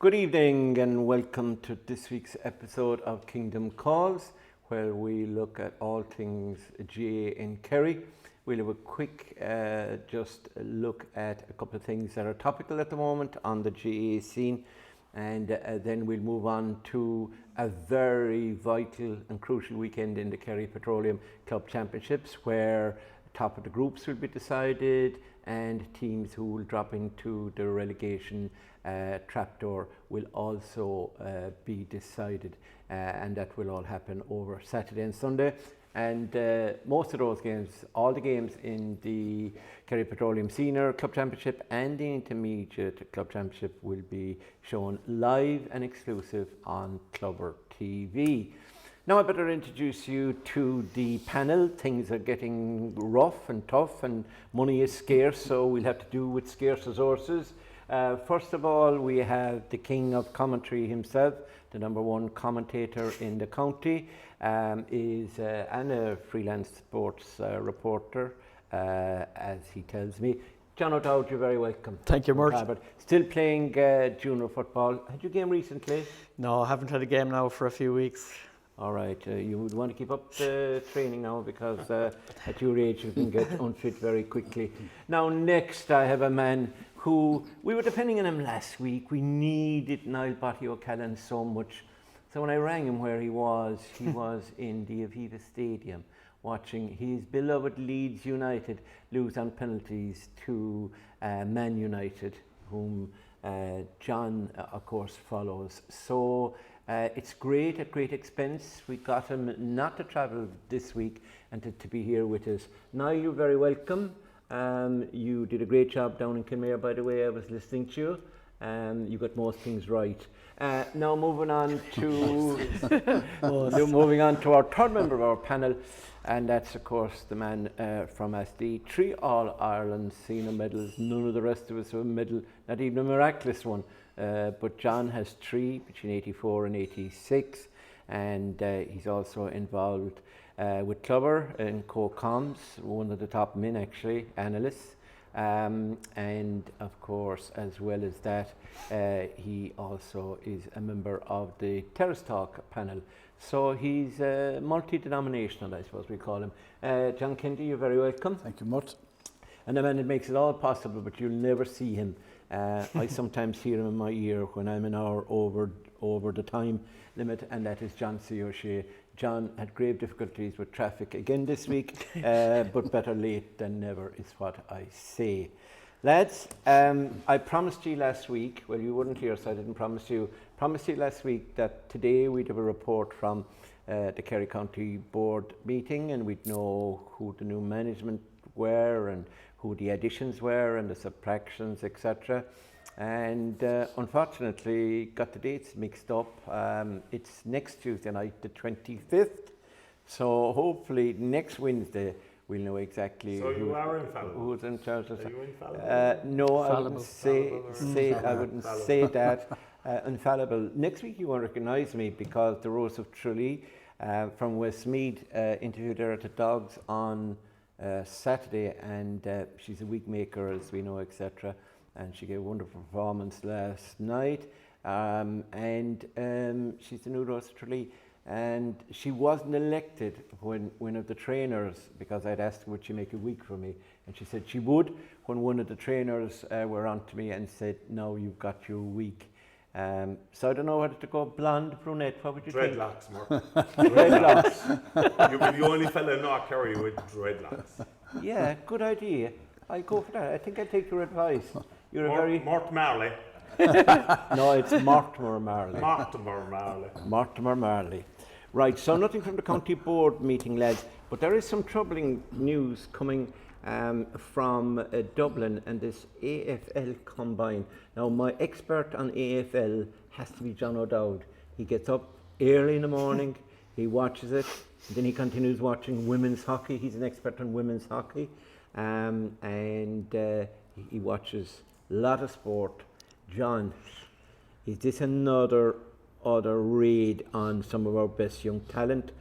Good evening and welcome to this week's episode of Kingdom Calls, where we look at all things GA in Kerry. We'll have a quick just look at a couple of things that are topical at the moment on the GA scene, and then we'll move on to a very vital and crucial weekend in the Kerry Petroleum Club Championships, where top of the groups will be decided and teams who will drop into the relegation trapdoor will also be decided, and that will all happen over Saturday and Sunday. And most of those games, all the games in the Kerry Petroleum Senior Club Championship and the Intermediate Club Championship will be shown live and exclusive on Clubber TV. Now I better introduce you to the panel. Things are getting rough and tough and money is scarce, so we'll have to do with scarce resources. First of all, we have the king of commentary himself, the number one commentator in the county, and a freelance sports reporter, as he tells me. John O'Dowd, you're very welcome. Thank you, Mort. Still playing junior football. Had you a game recently? No, I haven't had a game now for a few weeks. All right, you would want to keep up the training now, because at your age you can get unfit very quickly. Now next I have a man who, we were depending on him last week. We needed Niall Botty O'Callaghan so much. So when I rang him where he was in the Aviva Stadium watching his beloved Leeds United lose on penalties to Man United, whom John of course follows. So it's great, at great expense. We got him not to travel this week and to be here with us. Niall, you're very welcome. You did a great job down in Kilmare, by the way. I was listening to you. You got most things right. Now moving on to our third member of our panel, and that's of course the man from SD. 3 All-Ireland senior medals. None of the rest of us have a medal, not even a miraculous one. But John has 3 between 84 and 86, and he's also involved with Clubber in co-coms, one of the top men actually, analysts, and of course as well as that he also is a member of the Terrace Talk panel. So he's multi-denominational, I suppose we call him. John Kendi, you're very welcome. Thank you, Mort. And the man that makes it all possible, but you'll never see him. I sometimes hear him in my ear when I'm an hour over the time limit, and that is John C. O'Shea. John had grave difficulties with traffic again this week, but better late than never is what I say. Lads, I promised you last week, well you weren't here so I didn't promise you last week that today we'd have a report from the Kerry County Board meeting, and we'd know who the new management were and who the additions were and the subtractions, etc. And unfortunately got the dates mixed up. It's next Tuesday night, the 25th. So hopefully next Wednesday we'll know exactly who's in charge of. Are you infallible? No, I wouldn't say that. Infallible. Next week you won't recognise me, because the Rose of Tralee from Westmeath interviewed her at the Dogs on Saturday, and she's a wig maker, as we know, etc. And she gave a wonderful performance last night, and she's the new Rose of Tralee. And she wasn't elected when one of the trainers, because I'd asked her would she make a wig for me, and she said she would, when one of the trainers were on to me and said, "Now you've got your wig." So I don't know whether to go blonde, brunette, what would you think? Dreadlocks, Mark. Dreadlocks. You'll be the only fella in North Kerry with dreadlocks. Yeah, good idea. I'll go for that. I think I'll take your advice. You're Mort Marley. No, it's Mortimer Marley. Mortimer Marley. Right, so nothing from the county board meeting, lads, but there is some troubling news coming from Dublin and this AFL Combine. Now, my expert on AFL has to be John O'Dowd. He gets up early in the morning, he watches it, and then he continues watching women's hockey. He's an expert on women's hockey, and he watches a lot of sport. John, is this another raid on some of our best young talent?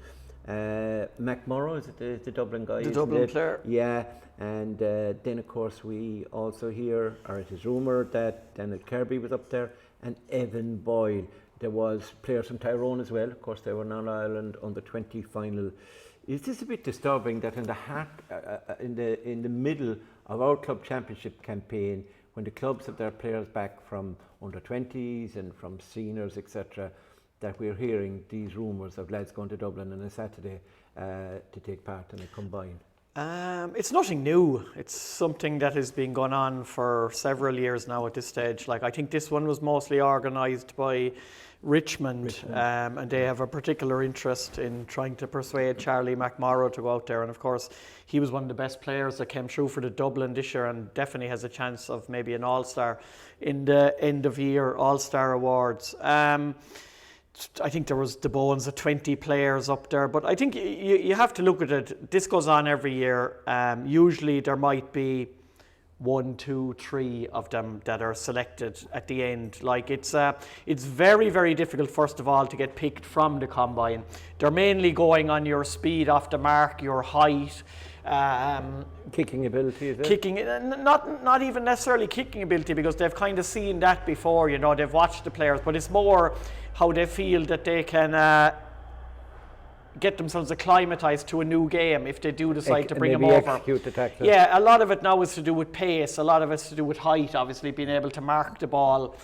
Mac Morrow, is it the Dublin guy? The Dublin player. Yeah, and then of course we also hear, or it is rumoured that Daniel Kirby was up there and Evan Boyle. There was players from Tyrone as well. Of course, they were in Ireland under 20 final. Is this a bit disturbing that in the heart, in the middle of our club championship campaign, when the clubs have their players back from under 20s and from seniors, etc., that we're hearing these rumours of lads going to Dublin on a Saturday to take part in a combine? It's nothing new. It's something that has been going on for several years now at this stage. Like, I think this one was mostly organised by Richmond. And they have a particular interest in trying to persuade Charlie McMorrow to go out there. And of course, he was one of the best players that came through for the Dublin this year and definitely has a chance of maybe an All-Star in the end of year All-Star Awards. I think there was the bones of 20 players up there, but I think you have to look at it. This goes on every year. Usually there might be 1, 2, 3 of them that are selected at the end. Like, it's very, very difficult, first of all, to get picked from the combine. They're mainly going on your speed off the mark, your height, kicking ability, is it? Kicking, not even necessarily kicking ability, because they've kind of seen that before, you know, they've watched the players, but it's more how they feel that they can get themselves acclimatized to a new game if they do decide to bring them over. Execute the tackle. Yeah, a lot of it now is to do with pace, a lot of it's to do with height, obviously being able to mark the ball.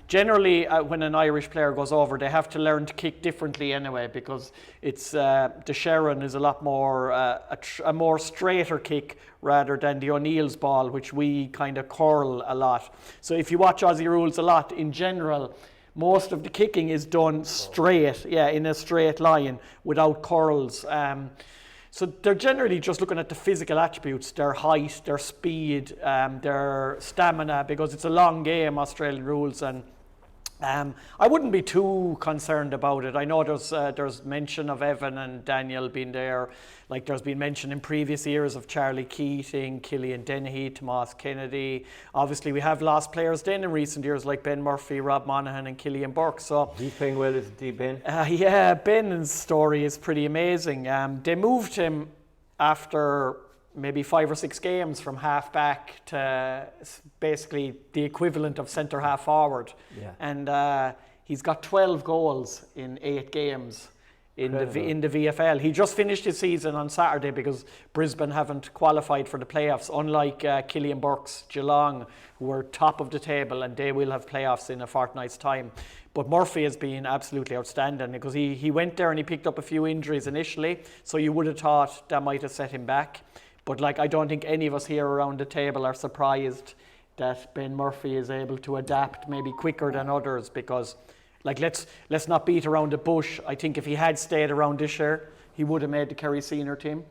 Generally, when an Irish player goes over, they have to learn to kick differently anyway, because it's the Sharon is a lot more a more straighter kick rather than the O'Neill's ball, which we kind of curl a lot. So if you watch Aussie rules a lot, in general, most of the kicking is done straight, in a straight line without curls. So they're generally just looking at the physical attributes, their height, their speed, their stamina, because it's a long game, Australian rules, and I wouldn't be too concerned about it. I know there's mention of Evan and Daniel being there, like there's been mention in previous years of Charlie Keating, Killian Dennehy, Tomas Kennedy. Obviously we have lost players then in recent years like Ben Murphy, Rob Monaghan and Killian Burke. So He's playing well, isn't he, Ben? Yeah, Ben's story is pretty amazing. They moved him after maybe 5 or 6 games from half back to basically the equivalent of centre half forward. Yeah. And he's got 12 goals in 8 games in the VFL. He just finished his season on Saturday because Brisbane haven't qualified for the playoffs, unlike Killian Burke's Geelong, who were top of the table, and they will have playoffs in a fortnight's time. But Murphy has been absolutely outstanding, because he went there and he picked up a few injuries initially, so you would have thought that might have set him back. But like, I don't think any of us here around the table are surprised that Ben Murphy is able to adapt maybe quicker than others, because like, let's not beat around the bush. I think if he had stayed around this year, he would have made the Kerry senior team.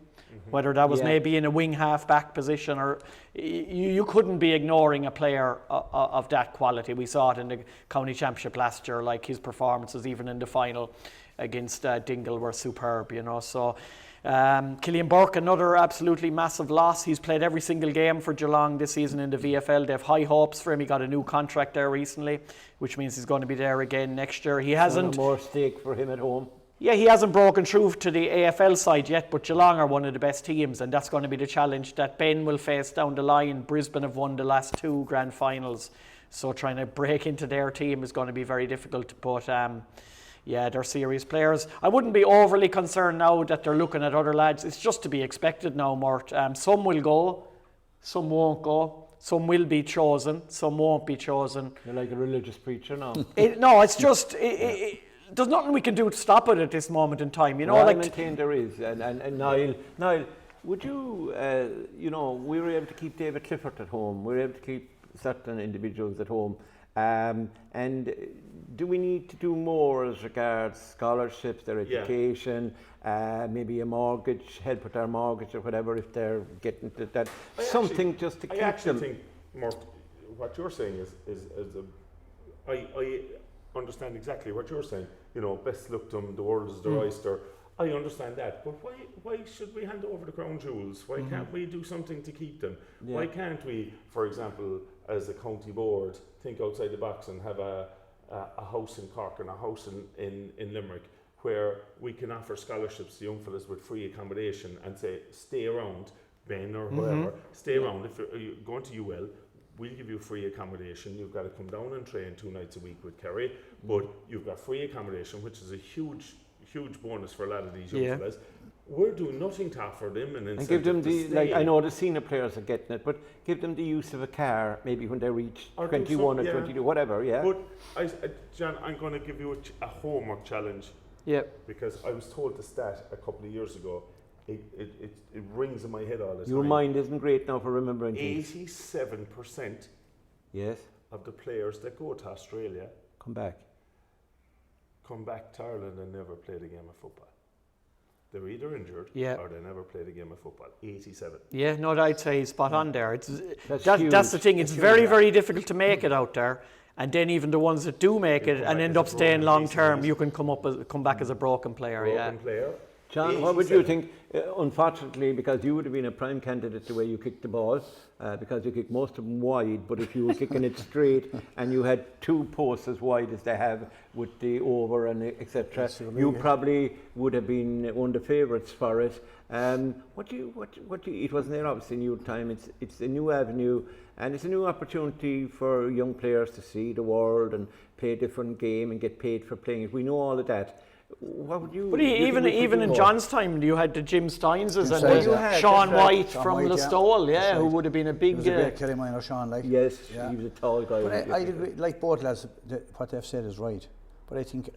Whether that was maybe in a wing half back position, or you couldn't be ignoring a player of that quality. We saw it in the county championship last year, like his performances even in the final against Dingle were superb, you know. So Killian Burke, another absolutely massive loss. He's played every single game for Geelong this season in the VFL. They have high hopes for him. He got a new contract there recently, which means he's going to be there again next year. He hasn't more stake for him at home. Yeah, he hasn't broken through to the AFL side yet, but Geelong are one of the best teams, and that's going to be the challenge that Ben will face down the line. Brisbane have won the last 2 grand finals, so trying to break into their team is going to be very difficult. But yeah, they're serious players. I wouldn't be overly concerned now that they're looking at other lads. It's just to be expected now, Mort. Some will go, some won't go. Some will be chosen, some won't be chosen. You're like a religious preacher now. No, it's just... there's nothing we can do to stop it at this moment in time, you know. Well, I maintain there is, and Niall, would you, you know, we were able to keep David Clifford at home. We were able to keep certain individuals at home, and do we need to do more as regards scholarships, their education, maybe a mortgage, help with their mortgage or whatever if they're getting to that, something just to keep them? I actually think, Mort, what you're saying is I understand exactly what you're saying. You know, best look to them, the world is their oyster. I understand that, but why should we hand over the crown jewels? Why can't we do something to keep them? Yeah. Why can't we, for example, as a county board, think outside the box and have a house in Cork and a house in Limerick where we can offer scholarships to young fellas with free accommodation and say, stay around, Ben or whoever, stay around. If you're going to UL, we'll give you free accommodation. You've got to come down and train 2 nights a week with Kerry, but you've got free accommodation, which is a huge bonus for a lot of these young fellas. We're doing nothing to offer them an incentive. And give them to stay. I know the senior players are getting it, but give them the use of a car maybe when they reach 21 or 22, whatever, But John, I'm going to give you a homework challenge. Yep. Because I was told the stat a couple of years ago. It rings in my head all the time. Your mind isn't great now for remembering things. 87% Yes. of the players that go to Australia Come back to Ireland and never played a game of football. They're either injured or they never played a game of football. 87. Yeah, no, I'd say spot on there. That's that's the thing. It's huge. very, very difficult to make it out there. And then even the ones that do make it and end up staying long term, you can come back as a broken player. Player. John, what would you think? Unfortunately, because you would have been a prime candidate the way you kicked the ball, because you kicked most of them wide, but if you were kicking it straight and you had 2 posts as wide as they have with the over and etc., you probably would have been one of the favourites for it. It wasn't there obviously in your time. It's a new avenue and it's a new opportunity for young players to see the world and play a different game and get paid for playing it. We know all of that. What would you? But even in John's time, you had the Jim Steinses and Steins, Sean White Sean from White, Listowel, who would have been a big. He was a great Kerry minor, Sean. Yes, he was a tall guy. But I agree, like both lads, what they've said is right. But I think,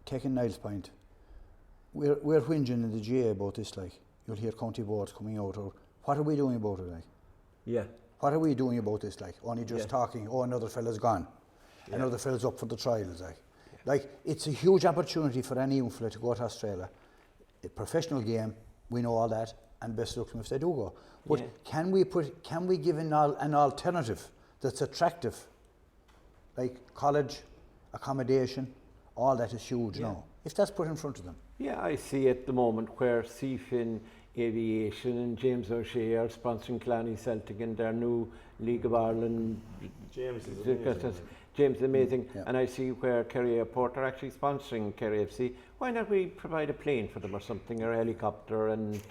taking Niall's point, we're whinging in the GA about this. Like, you'll hear county boards coming out, or what are we doing about it? Like, what are we doing about this? Like, only just talking. Oh, another fella's gone. Another fella's up for the trials. Like, it's a huge opportunity for any young fella to go to Australia. A professional game, we know all that, and best luck to them if they do go. But can we give an alternative that's attractive? Like college, accommodation, all that is huge now. If that's put in front of them. Yeah, I see at the moment where Seafin Aviation and James O'Shea are sponsoring Clanny Celtic in their new League of Ireland. James is amazing. James is amazing, and I see where Kerry Airport are actually sponsoring Kerry FC. Why not we provide a plane for them or something, or a helicopter, and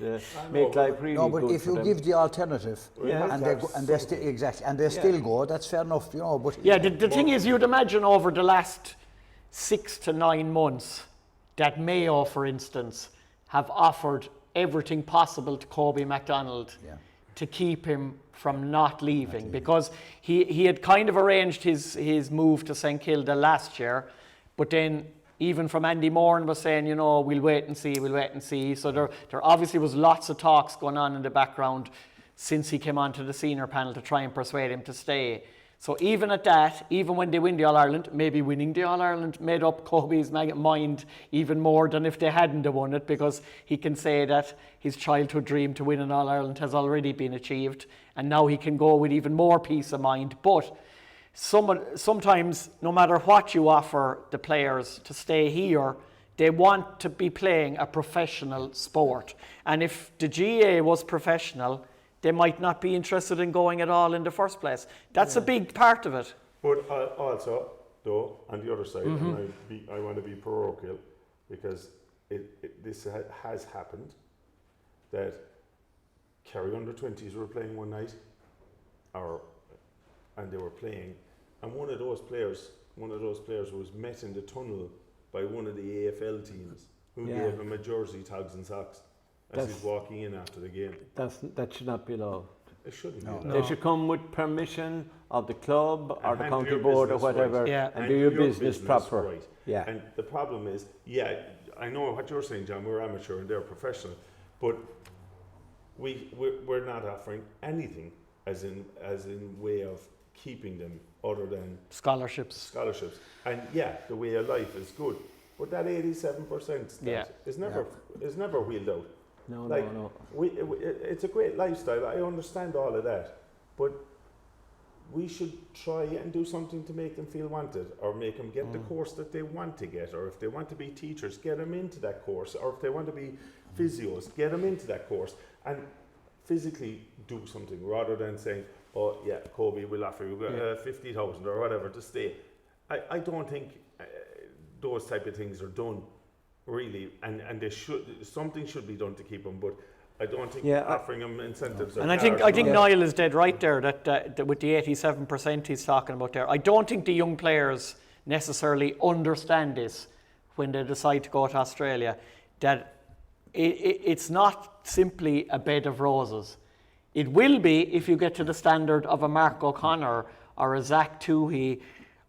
make life really good? No, but if you give the alternative, and they still go, that's fair enough, you know. But the thing is, you'd imagine over the last 6 to 9 months that Mayo, for instance, have offered everything possible to Kobe MacDonald to keep him from not leaving, because he had kind of arranged his move to St Kilda last year, but then even from Andy Moran was saying, we'll wait and see. So there obviously was lots of talks going on in the background since he came onto the senior panel to try and persuade him to stay. So even at that, even when they win the All-Ireland, maybe winning the All-Ireland made up Kobe's mind even more than if they hadn't won it, because he can say that his childhood dream to win an All-Ireland has already been achieved, and now he can go with even more peace of mind. But sometimes, no matter what you offer the players to stay here, they want to be playing a professional sport. And if the GA was professional, they might not be interested in going at all in the first place. That's a big part of it. But also, though, on the other side, and I want to be parochial, because this has happened, that Kerry under-20s were playing one night, and they were playing, and one of those players was met in the tunnel by one of the AFL teams, who gave him a jersey, tags and socks, as he's walking in after the game. That should not be allowed. It shouldn't be allowed. They should come with permission of the club or the county board or whatever, and do your business proper. Right. Yeah. And the problem is, I know what you're saying, John. We're amateur and they're professional, but we're not offering anything as in way of keeping them other than scholarships. And the way of life is good, but that 87% is never wheeled out. No. It's a great lifestyle. I understand all of that, but we should try and do something to make them feel wanted, or make them get the course that they want to get, or if they want to be teachers, get them into that course, or if they want to be physios, get them into that course, and physically do something rather than saying, "Oh yeah, Kobe will offer you 50,000 or whatever to stay." I don't think those type of things are done. Really, and something should be done to keep them. But I don't think offering them incentives. And I think Niall is dead right there that with the 87% he's talking about there. I don't think the young players necessarily understand this when they decide to go to Australia, that it's not simply a bed of roses. It will be if you get to the standard of a Mark O'Connor or a Zach Toohey,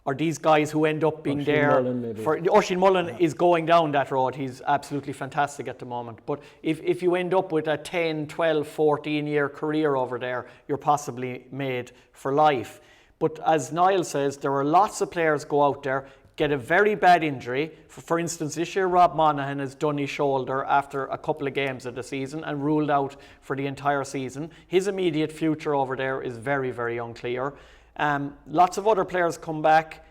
or these guys who end up being Oisin Mullen is going down that road. He's absolutely fantastic at the moment. But if you end up with a 10, 12, 14-year career over there, you're possibly made for life. But as Niall says, there are lots of players go out there, get a very bad injury. For instance, this year Rob Monaghan has done his shoulder after a couple of games of the season and ruled out for the entire season. His immediate future over there is very, very unclear. Lots of other players come back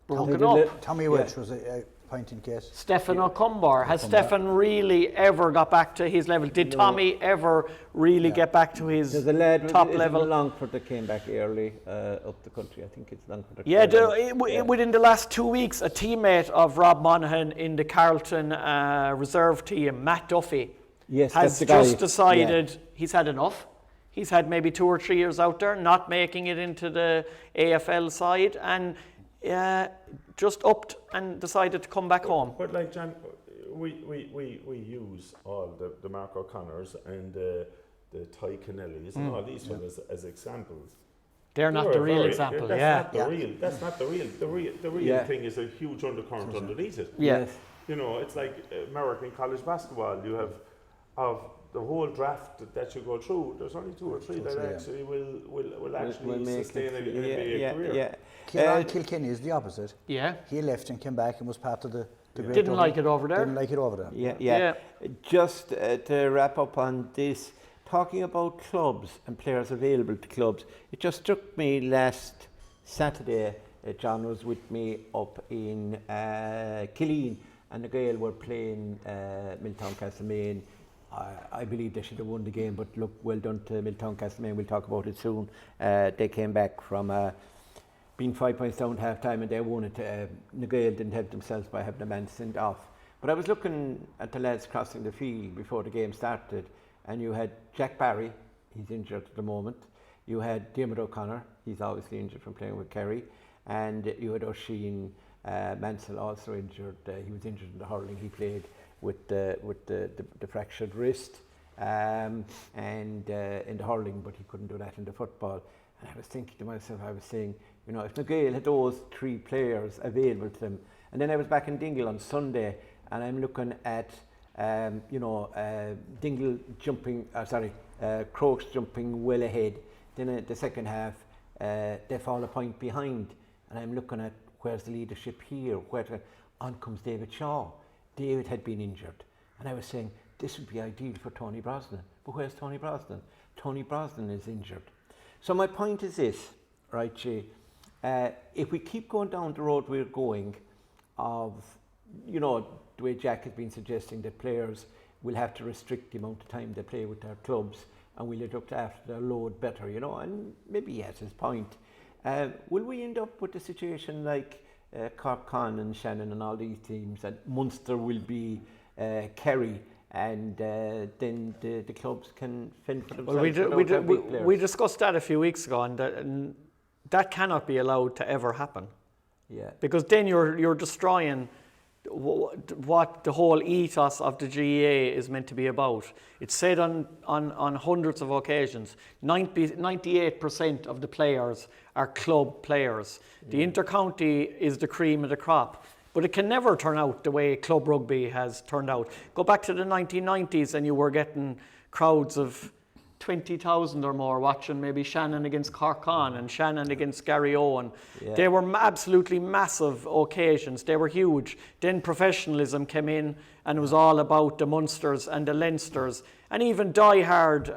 broken up. Tommy Welch was a point in case. Stefan O'Cumber. Has Stefan really ever got back to his level? Did Tommy ever really get back to his There's a lad top level? Longford that came back early up the country. I think it's Longford. Within the last 2 weeks, a teammate of Rob Monaghan in the Carlton reserve team, Matt Duffy, has just decided he's had enough. He's had maybe 2 or 3 years out there, not making it into the AFL side, and just upped and decided to come back home. But like John, we use all the Mark O'Connors and the Ty Kennellys and all these ones as examples. They're not the real example. That's not the real. The real thing is a huge undercurrent underneath it. Yes. You know, it's like American college basketball. You have of the whole draft that you go through, there's only 2 or 3 that actually will actually sustain a career. Kilkenny is the opposite. Yeah. He left and came back and was part of the great Didn't like it over there. Yeah. Just to wrap up on this, talking about clubs and players available to clubs, it just struck me last Saturday, John was with me up in Killeen, and the Gael were playing Milltown Castlemaine. I believe they should have won the game, but look, well done to Milltown Castlemaine. We'll talk about it soon. They came back from being 5 points down at half time and they won it. The Gael didn't help themselves by having a man sent off. But I was looking at the lads crossing the field before the game started, and you had Jack Barry, he's injured at the moment. You had Diarmuid O'Connor, he's obviously injured from playing with Kerry. And you had Oisin Mansell, also injured. He was injured in the hurling. He played with the fractured wrist and in the hurling, but he couldn't do that in the football. And I was thinking to myself, I was saying, you know, if the Gael had those 3 players available to them, and then I was back in Dingle on Sunday, and I'm looking at, Dingle jumping, Crokes jumping well ahead. Then in the second half, they fall a point behind, and I'm looking at where's the leadership here. On comes David Shaw. David had been injured, and I was saying this would be ideal for Tony Brosnan. But where's Tony Brosnan? Tony Brosnan is injured. So my point is this, right, Jay? If we keep going down the road we're going, of, you know, the way Jack has been suggesting that players will have to restrict the amount of time they play with their clubs, and we'll look after their load better, you know, and maybe he has his point. Will we end up with a situation like Cork Con and Shannon and all these teams, and Munster will be Kerry, and then the clubs can fend for themselves? We discussed that a few weeks ago, and that cannot be allowed to ever happen. Yeah. Because then you're destroying what the whole ethos of the GAA is meant to be about. It's said on hundreds of occasions, 98% of the players are club players. The intercounty is the cream of the crop, but it can never turn out the way club rugby has turned out. Go back to the 1990s and you were getting crowds of 20,000 or more watching maybe Shannon against Cork Con and Shannon against Gary Owen. Yeah. They were absolutely massive occasions. They were huge. Then professionalism came in and it was all about the Munsters and the Leinsters. And even die-hard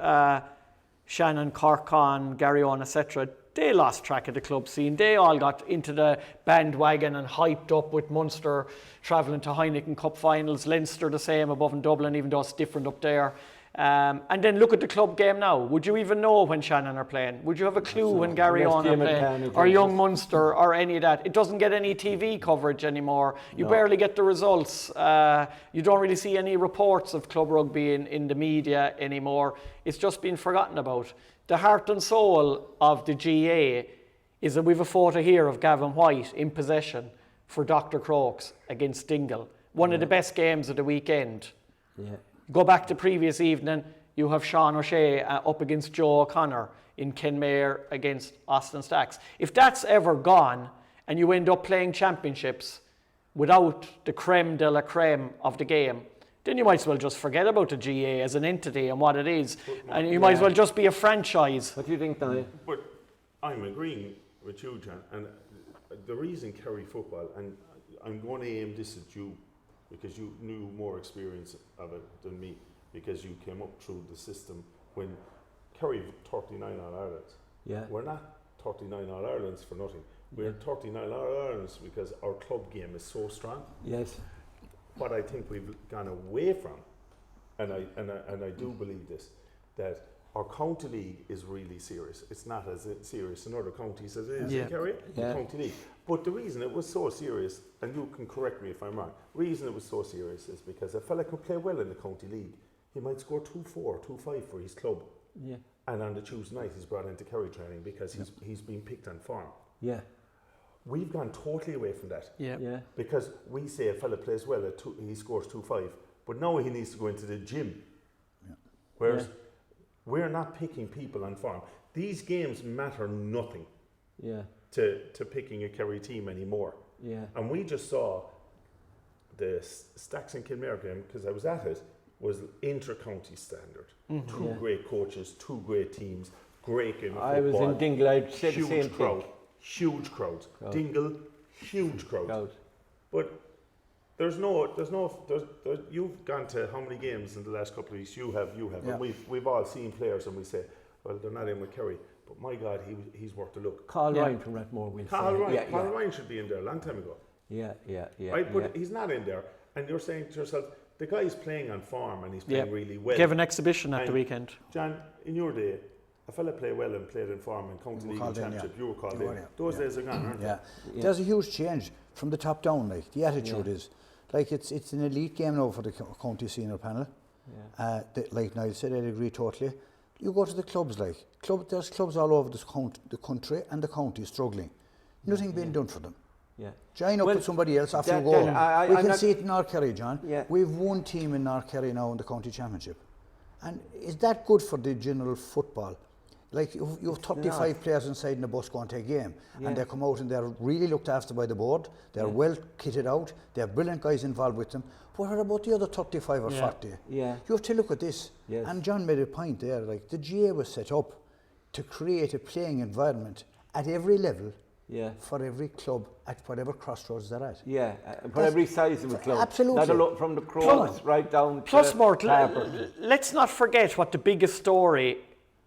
Shannon, Cork Con, Gary Owen, etc., they lost track of the club scene. They all got into the bandwagon and hyped up with Munster travelling to Heineken Cup finals, Leinster the same above in Dublin, even though it's different up there. And then look at the club game now. Would you even know when Shannon are playing? Would you have a clue when Gary On are playing? Or Young Munster or any of that? It doesn't get any TV coverage anymore. You barely get the results. You don't really see any reports of club rugby in the media anymore. It's just been forgotten about. The heart and soul of the GA is that we have a photo here of Gavin White in possession for Dr. Crokes against Dingle. One of the best games of the weekend. Yeah. Go back to previous evening, you have Sean O'Shea up against Joe O'Connor in Kenmare against Austin Stacks. If that's ever gone and you end up playing championships without the creme de la creme of the game, then you might as well just forget about the GA as an entity and what it is. And you might as well just be a franchise. What do you think, Niall? But I'm agreeing with you, John. And the reason Kerry football, and I'm going to aim this at you, because you knew more experience of it than me, because you came up through the system when Kerry 39 All-Irelands. Yeah. We're not 39 All-Irelands for nothing. We're 39 All-Irelands because our club game is so strong. Yes. What I think we've gone away from, and I do believe this, that our county league is really serious. It's not as serious in other counties as it is in Kerry, the county league. But the reason it was so serious, and you can correct me if I'm wrong, the reason it was so serious is because a fella could play well in the county league. He might score 2-4, 2-5 for his club. Yeah. And on the Tuesday night he's brought into Kerry training because he's been picked on form. Yeah. We've gone totally away from that. Yeah. Yeah. Because we say a fella plays well, he scores 2-5, but now he needs to go into the gym. Yeah. Whereas we're not picking people on form. These games matter nothing to picking a Kerry team anymore. Yeah. And we just saw the Stacks and Kilmare game, because I was at it, was inter-county standard. Two great coaches, two great teams, great game of football. I was in Dingle, I'd say the same crowd, thing. Huge crowd. Dingle, huge crowd. But there's you've gone to how many games in the last couple of weeks? You have. Yeah. And we've all seen players and we say, well, they're not in with Kerry. But my God, he's worth a look. Carl Ryan from Rathmore will Carl say. Ryan should be in there a long time ago. Yeah. Right? But he's not in there. And you're saying to yourself, the guy's playing on form and he's playing really well. Gave an exhibition at the weekend. John, in your day, a fella played well and played in form in County League and Championship. You were called in. Those days are gone, aren't they? There's a huge change from the top down. Like the attitude is, like it's an elite game now for the county senior panel. Like Niall said, I'd agree totally. You go to the clubs, there's clubs all over the country and the county struggling. Nothing being done for them. Yeah. Join up with somebody else after you go. We can see it in North Kerry, John. Yeah. We've one team in North Kerry now in the county championship. And is that good for the general football? Like you've 35 players inside in the bus going to a game, and they come out and they're really looked after by the board. They're well kitted out. They have brilliant guys involved with them. But what about the other 35 or 40? Yeah. You have to look at this. Yes. And John made a point there. Like the GA was set up to create a playing environment at every level. For every club at whatever crossroads they're at. For every size of a club. Absolutely. Not a lot from the Crows right down Plus, to Mort, Harper. let's not forget what the biggest story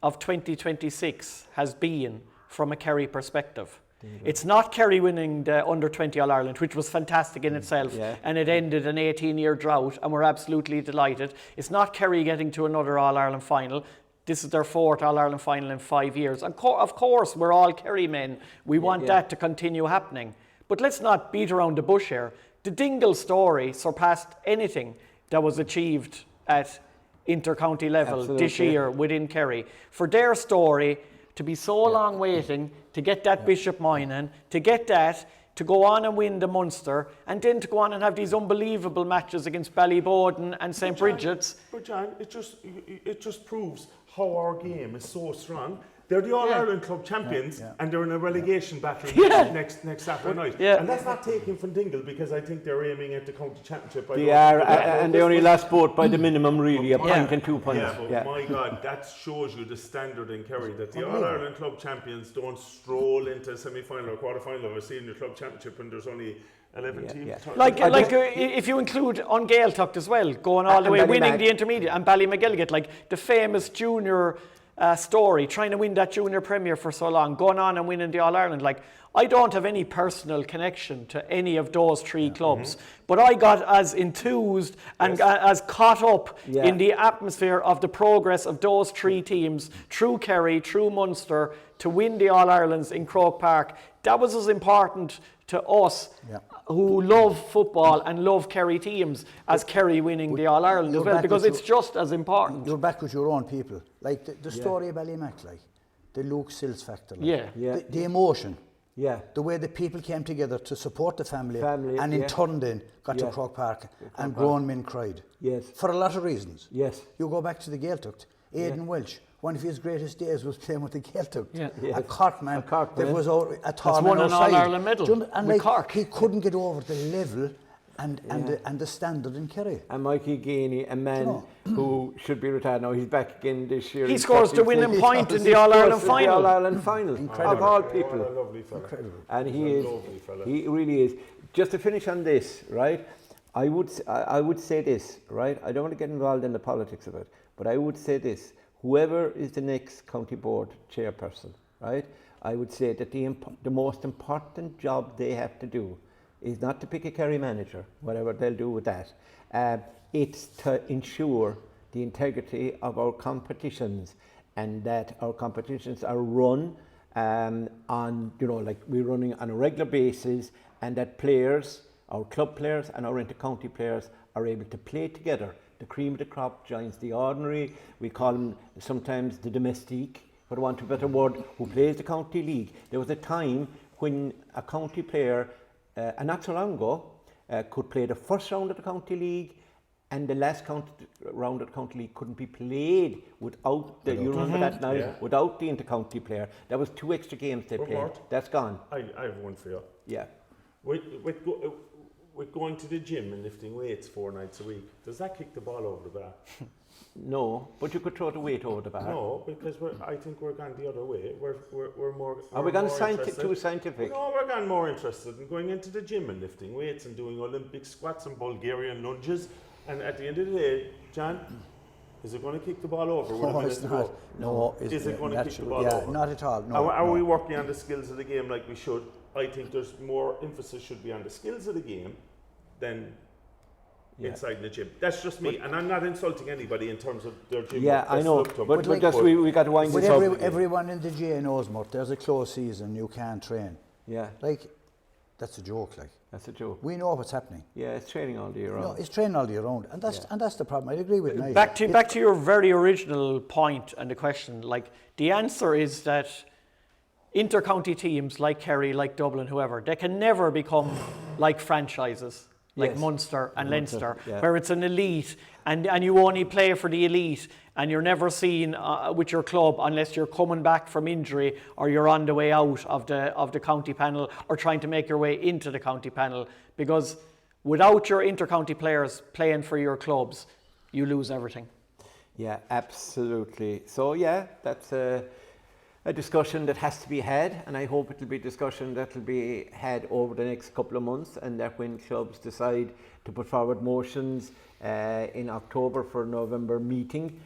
of 2026 has been from a Kerry perspective. It's not Kerry winning the Under-20 All-Ireland, which was fantastic in itself, and it ended an 18-year drought, and we're absolutely delighted. It's not Kerry getting to another All-Ireland final. This is their fourth All-Ireland final in 5 years. And of course, we're all Kerry men. We want that to continue happening. But let's not beat around the bush here. The Dingle story surpassed anything that was achieved at inter-county level this year within Kerry. For their story to be so long waiting to get that Bishop Moynihan, to get that, to go on and win the Munster, and then to go on and have these unbelievable matches against Ballyboden and St. Bridget's. But John, it just proves how our game is so strong. They're the All-Ireland Club champions and they're in a relegation battle next Saturday night. And that's not taken from Dingle because I think they're aiming at the county championship. They are, and they only lost both by the minimum, really, a point and 2 points. But my God, that shows you the standard in Kerry, that the All-Ireland Club champions don't stroll into semi-final or quarter-final of a senior club championship when there's only 11 teams. Like if you include Gaeltacht as well, going all the way, winning the intermediate, and Ballymcgilligan, like the famous junior story, trying to win that junior premier for so long, going on and winning the All-Ireland. Like, I don't have any personal connection to any of those three clubs, but I got as enthused and as caught up in the atmosphere of the progress of those three teams through Kerry, through Munster, to win the All-Irelands in Croke Park. That was as important to us who love football and love Kerry teams as Kerry winning the All-Ireland as well, because it's just as important. You're back with your own people. Like the story of Ballymac, like the Luke Sills factor. Like, the emotion. Yeah. The way the people came together to support the family and in turn then got to Croke Park and grown men cried. Yes. For a lot of reasons. Yes. You go back to the Gaeltacht, Aidan Welch, one of his greatest days was playing with the Gaeltacht. Yeah. A Cork man that was a tall man outside. That's won an All-Ireland medal and with Cork. He couldn't get over the level and the standard in Kerry. And Mikey Gainey, a man who should be retired now, he's back again this year. He scores the winning point in the All-Ireland final. All-Ireland final. Incredible. Of all people. What a lovely fella. Incredible. And he really is. Just to finish on this, right, I would say this, right, I don't want to get involved in the politics of it, but I would say this, whoever is the next county board chairperson, right, I would say that the most important job they have to do is not to pick a Kerry manager, whatever they'll do with that. It's to ensure the integrity of our competitions and that our competitions are run on, like we're running on a regular basis, and that players, our club players and our inter-county players are able to play together. The cream of the crop joins the ordinary. We call them sometimes the domestique, for want of a better word, who plays the county league. There was a time when a county player and not so long ago, could play the first round of the county league, and the last round of the county league couldn't be played without the. You remember that now? Yeah. Without the inter-county player, that was 2 extra games they played. Mort, that's gone. I have one for you. Yeah. With going to the gym and lifting weights 4 nights a week, does that kick the ball over the bar? No, but you could throw the weight over the bar. No, because I think we're going the other way. We're more. Are we going too scientific? No, we're going more interested in going into the gym and lifting weights and doing Olympic squats and Bulgarian lunges. And at the end of the day, John, is it going to kick the ball over? No, it's not. No, is it going to kick the ball over? Not at all. No. Are we working on the skills of the game like we should? I think there's more emphasis should be on the skills of the game than inside the gym. That's just me, and I'm not insulting anybody in terms of their gym. Yeah, I know, but we got to wind this up. Everyone in the GA knows, Mort, there's a close season, you can't train. Yeah. Like, that's a joke, like. That's a joke. We know what's happening. Yeah, it's training all year round. No, it's training all year round, and that's the problem. I agree with Niall. Back to your very original point and the question, like, the answer is that inter-county teams like Kerry, like Dublin, whoever, they can never become like franchises. Like Munster and Leinster, where it's an elite and you only play for the elite and you're never seen with your club unless you're coming back from injury or you're on the way out of the county panel or trying to make your way into the county panel, because without your inter-county players playing for your clubs, you lose everything. Yeah, absolutely. So that's a discussion that has to be had, and I hope it'll be a discussion that will be had over the next couple of months, and that when clubs decide to put forward motions in October for November meeting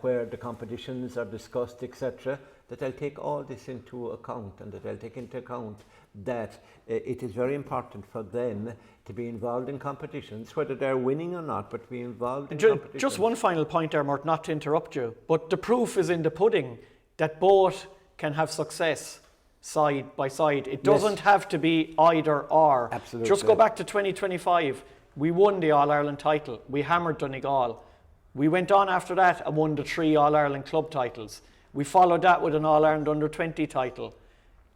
where the competitions are discussed, etc., that they'll take all this into account, and that they'll take into account that it is very important for them to be involved in competitions, whether they're winning or not, but to be involved in competitions. Just one final point there, Mort, not to interrupt you, but the proof is in the pudding that both can have success side by side. It doesn't have to be either or. Absolutely. Just go back to 2025. We won the All-Ireland title. We hammered Donegal. We went on after that and won the 3 All-Ireland club titles. We followed that with an All-Ireland under-20 title,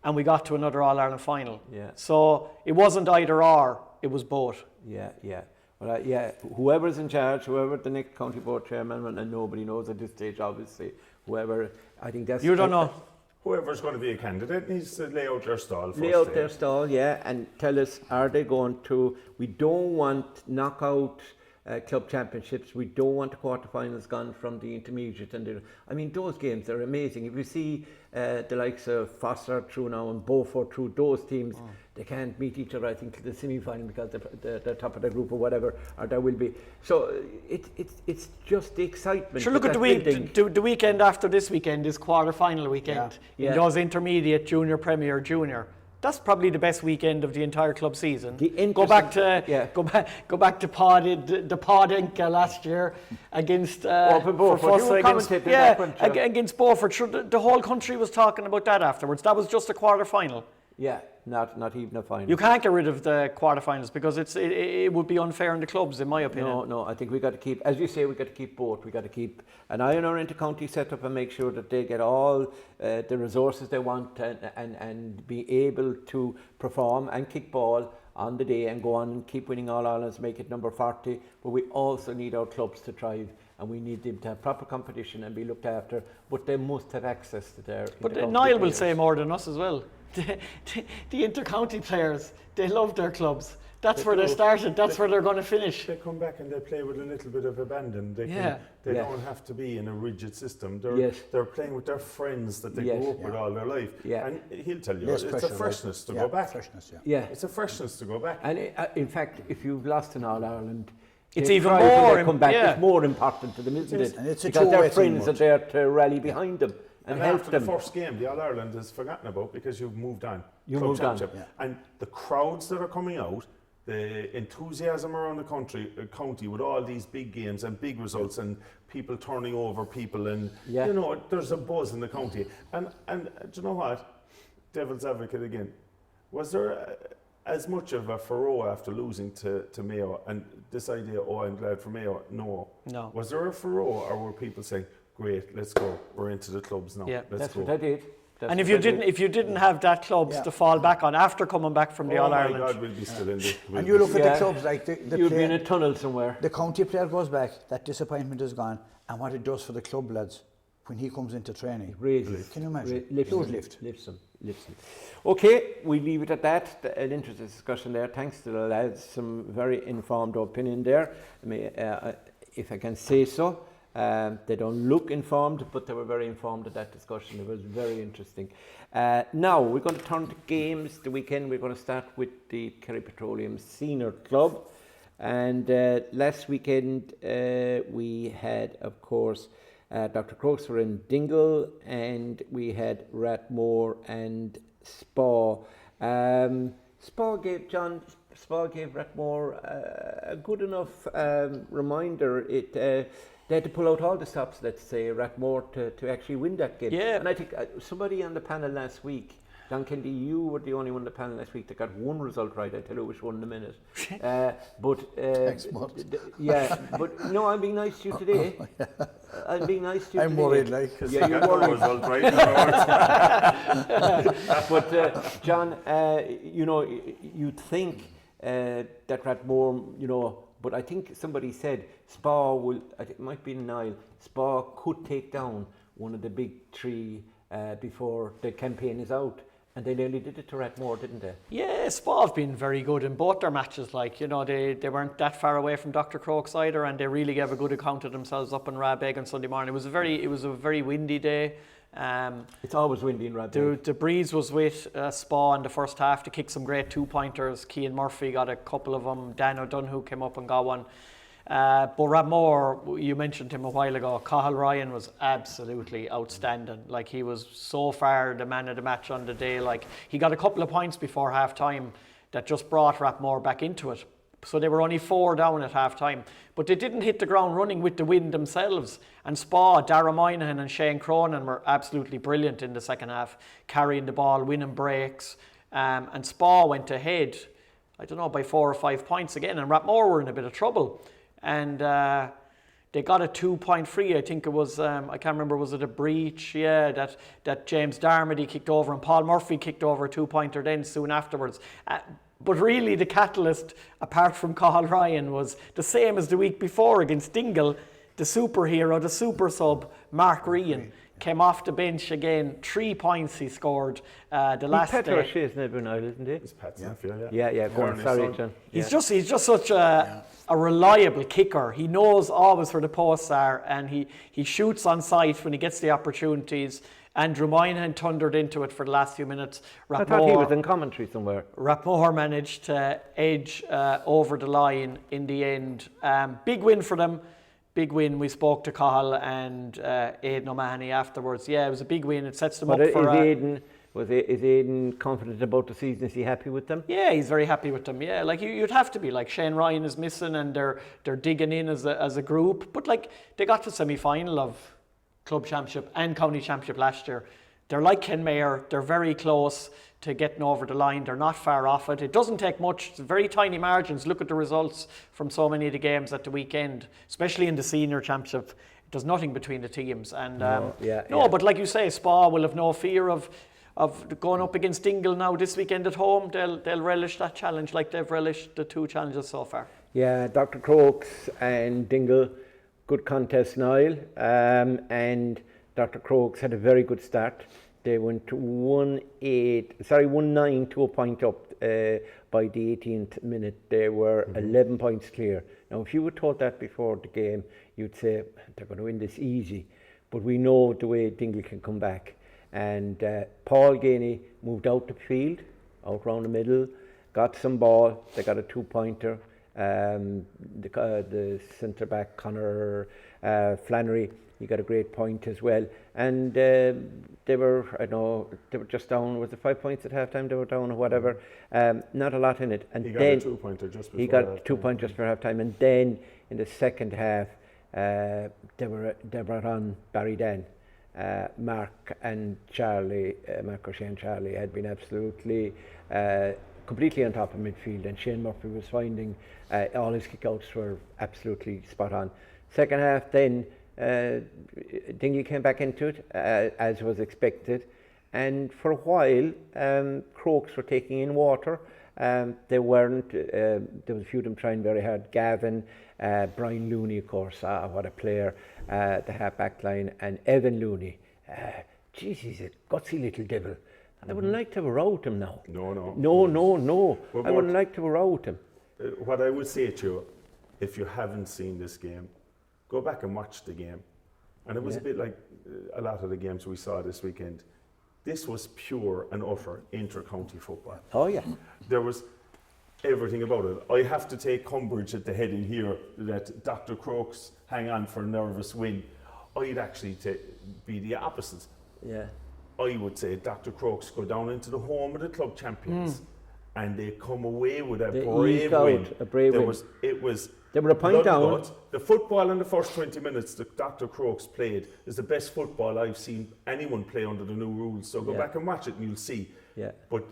and we got to another All-Ireland final. Yeah. So it wasn't either or, it was both. Yeah. Well, whoever's in charge, whoever the next county board chairman, and nobody knows at this stage, obviously, whoever, I think that's... You don't know. Whoever's going to be a candidate needs to lay out their stall first. Lay out their stall, and tell us, are they going to... We don't want knockout club championships. We don't want the quarterfinals gone from the intermediate. And I mean, those games are amazing. If you see the likes of Foster through now and Beaufort through those teams, they can't meet each other, I think, to the semi-final because they're top of the group or whatever, or there will be. So it's just the excitement. Sure, look at the weekend after this weekend is quarter-final weekend. Yeah. In those intermediate, junior, premier, junior. That's probably the best weekend of the entire club season. Go back to the Pod last year against against Beaufort. Sure, the whole country was talking about that afterwards. That was just a quarter final. Yeah, not even a final. You can't get rid of the quarterfinals because it would be unfair in the clubs, in my opinion. No, I think we got to keep, as you say, we got to keep both. We got to keep an eye on our inter-county setup and make sure that they get all the resources they want and be able to perform and kick ball on the day and go on and keep winning All Irelands, make it number 40. But we also need our clubs to thrive, and we need them to have proper competition and be looked after. But they must have access to their. But Niall will say more than us as well. The inter-county players, they love their clubs. That's where they started. That's where they're going to finish. They come back and they play with a little bit of abandon. They don't have to be in a rigid system. They're playing with their friends that they grew up with all their life. Yeah. And he'll tell you, it's a freshness to go back. It's a freshness to go back. And in fact, if you've lost in All Ireland, it's even more. Come back. It's more important to them, isn't it? And it's because their friends are there to rally behind them. And after the first game, the All Ireland is forgotten about because you've moved on. You moved on. Yeah. And the crowds that are coming out, the enthusiasm around the county with all these big games and big results and people turning over people and you know, there's a buzz in the county. And do you know what? Devil's advocate again. Was there as much of a furore after losing to Mayo and this idea, I'm glad for Mayo? No. Was there a furore or were people saying, great, let's go. We're into the clubs now. Yeah, let's go. What I did. And if you didn't have that clubs to fall back on after coming back from the All Ireland, God, we'll be still in the. And you look at the clubs like you'd be in a tunnel somewhere. The county player goes back, that disappointment is gone, and what it does for the club lads when he comes into training. Really, can you imagine? Lifts them. Okay, we leave it at that. An interesting discussion there. Thanks to the lads, some very informed opinion there. I mean, if I can say so. They don't look informed, but they were very informed at that discussion. It was very interesting. Now, we're going to turn to games the weekend. We're going to start with the Kerry Petroleum Senior Club. And last weekend, we had, of course, Dr. Crokes were in Dingle, and we had Rathmore and Spa. Spa gave Rathmore a good enough reminder. They had to pull out all the stops, let's say, Rathmore to actually win that game. Yeah. And I think somebody on the panel last week, John Kennedy, you were the only one on the panel last week that got one result right. I tell you which one in a minute. Thanks, Mort. But no, I'm being nice to you today. I'm being nice to you I'm today. worried, like. Yeah, you're worried. Result right. But John, you know, you'd think that Rathmore, you know, but I think somebody said Spa will, it might be Niall, Spa could take down one of the big three before the campaign is out. And they nearly did it to Rathmore, didn't they? Yeah, Spa have been very good in both their matches. Like, you know, they weren't that far away from Dr. Crokes either, and they really gave a good account of themselves up in Rabeg on Sunday morning. It was a very windy day. It's always windy in Rabeg. The breeze was with Spa in the first half to kick some great 2-pointers. Mort Murphy got a couple of them. Dan O'Donoghue came up and got one. But Rathmore, you mentioned him a while ago. Cathal Ryan was absolutely outstanding. Like, he was so far the man of the match on the day. Like, he got a couple of points before half time that just brought Rathmore back into it. So they were only 4 down at half time. But they didn't hit the ground running with the wind themselves. And Spa, Dara Moynihan and Shane Cronin were absolutely brilliant in the second half, carrying the ball, winning breaks. And Spa went ahead, I don't know, by 4 or 5 points again. And Rathmore were in a bit of trouble. And they got a 2-point free. I think it was, I can't remember, was it a breach? Yeah, that James Darmody kicked over and Paul Murphy kicked over a 2-pointer then soon afterwards. But really the catalyst, apart from Cathal Ryan, was the same as the week before against Dingle, the superhero, the super sub, Mark Ryan. came off the bench again. 3 points he scored the last day. Petro isn't it, Niall, isn't he? It's Pat's nephew, Yeah, go on, sorry, John. He's just such a reliable kicker. He knows always where the posts are, and he shoots on sight when he gets the opportunities. Andrew Moynihan thundered into it for the last few minutes. I thought he was in commentary somewhere. Rapmore managed to edge over the line in the end. Big win for them. Big win. We spoke to Cahill and Aidan O'Mahony afterwards. Yeah, it was a big win. It sets them up for... Is Aidan confident about the season? Is he happy with them? Yeah, he's very happy with them. Yeah, like you'd have to be. Like Shane Ryan is missing, and they're digging in as a group. But like they got to semi-final of Club Championship and County Championship last year. They're like Ken Mayer. They're very close to getting over the line. They're not far off it. It doesn't take much. It's very tiny margins. Look at the results from so many of the games at the weekend, especially in the senior championship. There's nothing between the teams. And but like you say, Spa will have no fear of going up against Dingle now this weekend at home. They'll relish that challenge like they've relished the 2 challenges so far. Yeah, Dr. Crokes and Dingle, good contest, Niall. And Dr. Crokes had a very good start. They went 1-9 to a point up by the 18th minute. They were 11 points clear. Now, if you were told that before the game, you'd say they're going to win this easy. But we know the way Dingle can come back. And Paul Ganey moved out the field, out round the middle, got some ball. They got a 2-pointer. The centre back Connor Flannery, he got a great point as well. And they were just down. Was it 5 points at halftime? They were down or whatever. Not a lot in it. And he got then a 2-pointer just before. He got a 2-point just for halftime. And then in the second half, they brought on Barry Dan. Mark and Charlie, Mark O'Shea and Charlie had been absolutely completely on top of midfield, and Shane Murphy was finding all his kickouts were absolutely spot on. Second half, then Dingle came back into it as was expected, and for a while Crokes were taking in water. They weren't. There was a few of them trying very hard. Gavin, Brian Looney, of course, what a player. The half-back line, and Evan Looney. Geez, he's a gutsy little devil. And I wouldn't like to have a row with him now. No. I wouldn't like to have a row with him. What I would say to you, if you haven't seen this game, go back and watch the game. And it was a bit like a lot of the games we saw this weekend. This was pure and utter inter-county football. Oh, yeah. There was everything about it. I have to take umbrage at the heading here that Dr. Crokes hang on for a nervous win. I'd actually be the opposite. Yeah. I would say Dr. Crokes go down into the home of the club champions and they come away with a brave win. They were a point down. The football in the first 20 minutes that Dr. Crokes played is the best football I've seen anyone play under the new rules. So go back and watch it and you'll see. Yeah. But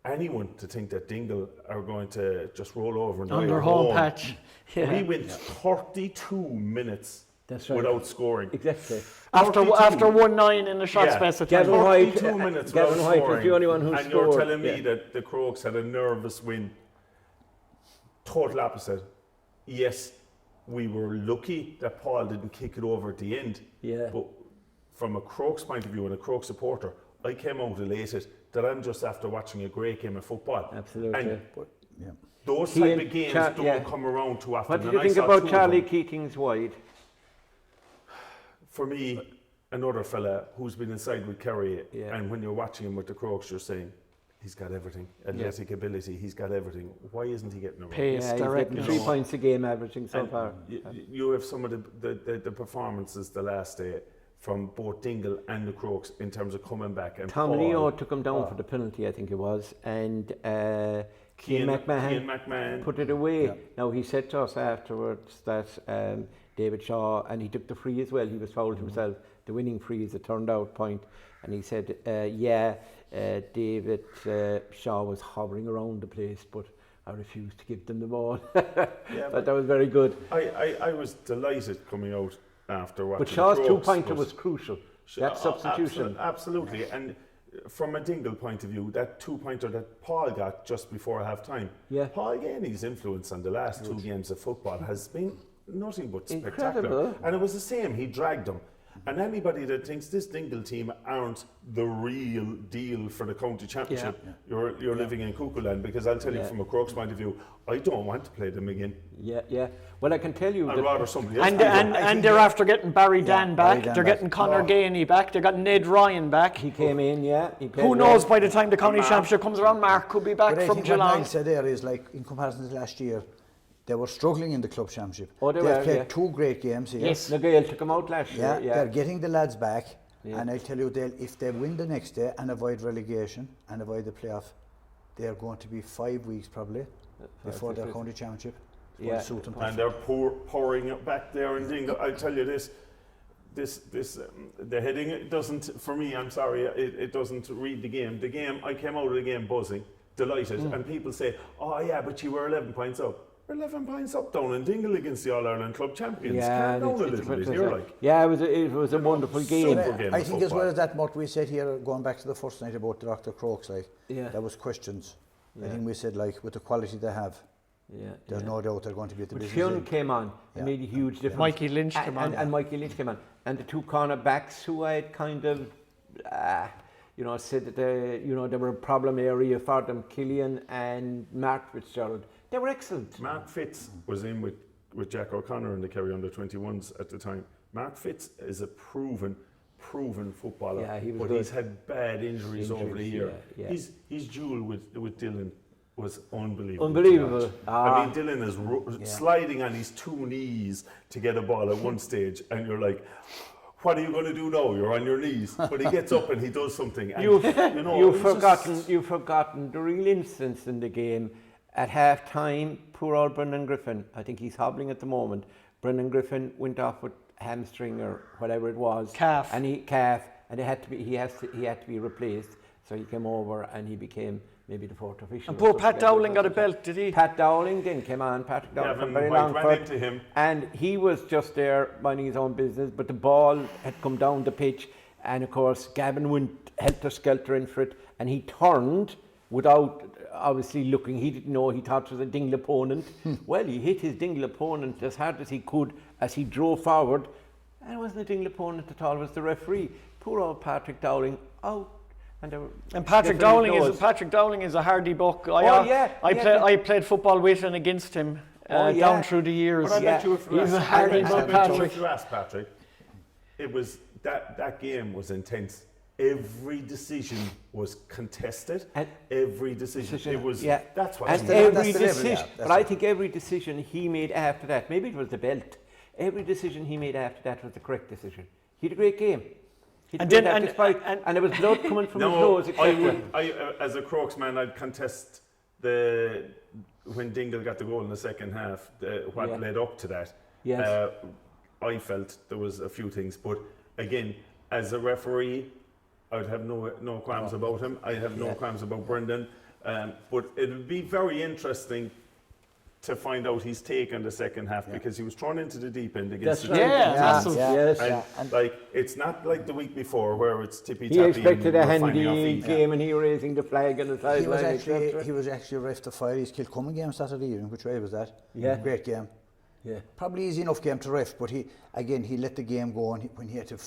anyone to think that Dingle are going to just roll over and on their home patch. Yeah. We went 32 minutes without scoring. Exactly. After 1-9 in the shot space of time. 32 minutes without scoring. Was the only one who and scored. You're telling me that the Crokes had a nervous win. Total opposite. Yes, we were lucky that Paul didn't kick it over at the end. Yeah. But from a Crokes point of view and a Crokes supporter, I came out elated that I'm just after watching a great game of football. Absolutely. And those type of games don't come around too often. What did you think about Charlie Keating's wide? For me, another fella who's been inside with Kerry, and when you're watching him with the Crokes, you're saying, he's got everything. Athletic ability, he's got everything. Why isn't he getting around? Pace, he's getting 3 points a game averaging so far. You have some of the performances the last day from both Dingle and the Crokes in terms of coming back. And Tom Neo took him down for the penalty, I think it was, and Cian McMahon put it away. Yeah. Now, he said to us afterwards that David Shaw, and he took the free as well, he was fouled himself, the winning free as it turned out point, and he said, David Shaw was hovering around the place, but I refused to give them the ball. But that was very good. I was delighted coming out after watching. But Shaw's 2-pointer was crucial. That substitution. Absolutely. And from a Dingle point of view, that 2-pointer that Paul got just before half time, Paul Ganey's influence on the last 2 games of football has been nothing but spectacular. Incredible. And it was the same, he dragged them. And anybody that thinks this Dingle team aren't the real deal for the county championship, you're living in cuckoo land, because I'll tell you from a Crokes point of view, I don't want to play them again. Yeah. Well, I can tell you. I'd rather somebody else. And they're after getting Barry Dan back. They're getting Conor Gainey back. They got Ned Ryan back. He came in, Who knows, by the time the county championship comes around, Mark could be back from What Geelong. Niall said there is, like, in comparison to last year, they were struggling in the club championship. Oh, they played 2 great games here. Yes. Gael took him out last year. They're getting the lads back, and I tell you, if they win the next day and avoid relegation and avoid the playoff, they're going to be 5 weeks probably before their county championship. Suit them. And they're pouring it back there in Dingle. I tell you this, the heading, it doesn't, for me, I'm sorry, it doesn't read the game. The game, I came out of the game buzzing, delighted, and people say, oh yeah, but you were 11 points up. We're 11 points up down in Dingle against the All-Ireland Club champions. Calm down a little bit, you're like. Yeah, it was a wonderful game. I think as well as that, Mort, we said here, going back to the first night about Dr. Crokes, like, there was questions. I think we said, like, with the quality they have, there's no doubt they're going to be at the business. Fionn came on and made a huge difference. Mikey Lynch came on. And Mikey Lynch came on. And the 2 cornerbacks who I had kind of, said that they were a problem area for them, Killian and Mark Fitzgerald. They were excellent. Mark Fitz was in with Jack O'Connor in the Kerry under-21s at the time. Mark Fitz is a proven footballer, but he's had bad injuries over the year. His duel with Dylan was unbelievable. I mean, Dylan is sliding on his 2 knees to get a ball at one stage, and you're like, what are you going to do now? You're on your knees. But he gets up and he does something. And, you've forgotten the real instance in the game. At half time, poor old Brendan Griffin, I think he's hobbling at the moment. Brendan Griffin went off with hamstring or whatever it was. Calf. And he had to be replaced. So he came over and he became maybe the 4th official. And poor Pat Dowling got a belt, did he? Pat Dowling then came on. Patrick Dowling from very long ran into him. And he was just there minding his own business, but the ball had come down the pitch, and of course Gavin went helter-skelter in for it, and he turned without obviously looking. He didn't know, he thought it was a Dingle opponent. Well, he hit his Dingle opponent as hard as he could as he drove forward, and it wasn't a Dingle opponent at all, it was the referee. Poor old Patrick Dowling out. And Patrick Dowling is a hardy buck. I played football with and against him down through the years. But I bet you he's a hardy buck, Patrick. If you ask Patrick, it was that game was intense. Every decision was contested. And every decision. It was. That's what. And every decision. But I think every decision he made after that, maybe it was the belt. Every decision he made after that was the correct decision. He had a great game. And there was blood coming from his nose. As a Crokes man, I'd contest when Dingle got the goal in the second half. What led up to that? Yes. I felt there was a few things, but again, as a referee, I'd have no qualms about him. I have no qualms about Brendan. But it would be very interesting to find out his take on the second half, because he was thrown into the deep end against the And like, it's not like the week before where it's tippy-tappy. He expected a handy game and he raising the flag on the sideline. He was actually ref to fire his Kilflynn game Saturday evening. Which way was that? Yeah. Great game. Yeah. Probably easy enough game to ref, but he let the game go, and when he had to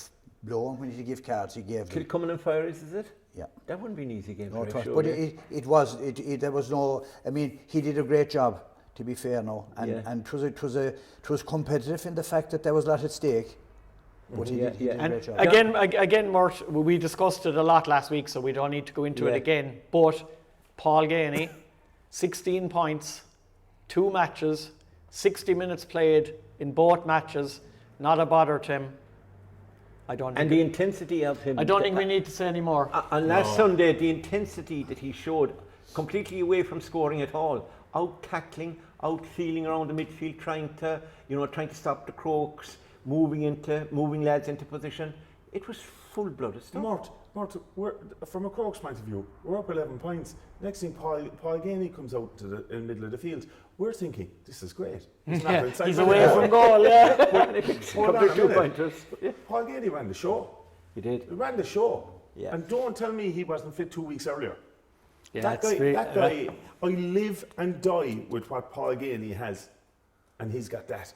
blow and when he had to give cards, he gave them. Kilflynn and Fires, is it? Yeah. That wouldn't be an easy game. No, but there was no. I mean, he did a great job, to be fair now, and it was competitive in the fact that there was a lot at stake. But he did a great job. Again, Mort, we discussed it a lot last week, so we don't need to go into it again. But Paul Gainey, 16 points, 2 matches, 60 minutes played in both matches, not a bother to him. The intensity of him. I don't think we need to say any more. On last Sunday, the intensity that he showed, completely away from scoring at all, out tackling, out feeling around the midfield, trying to stop the Crokes, moving lads into position. It was full-blooded stuff. Mort, from a Crokes point of view, we're up 11 points. Next thing, Paul Gainey comes out in the middle of the field. We're thinking, this is great. He's away from goal, Paul Gainey ran the show. He did. He ran the show. Yeah. And don't tell me he wasn't fit 2 weeks earlier. Yeah, that guy, I live and die with what Paul Gainey has. And he's got that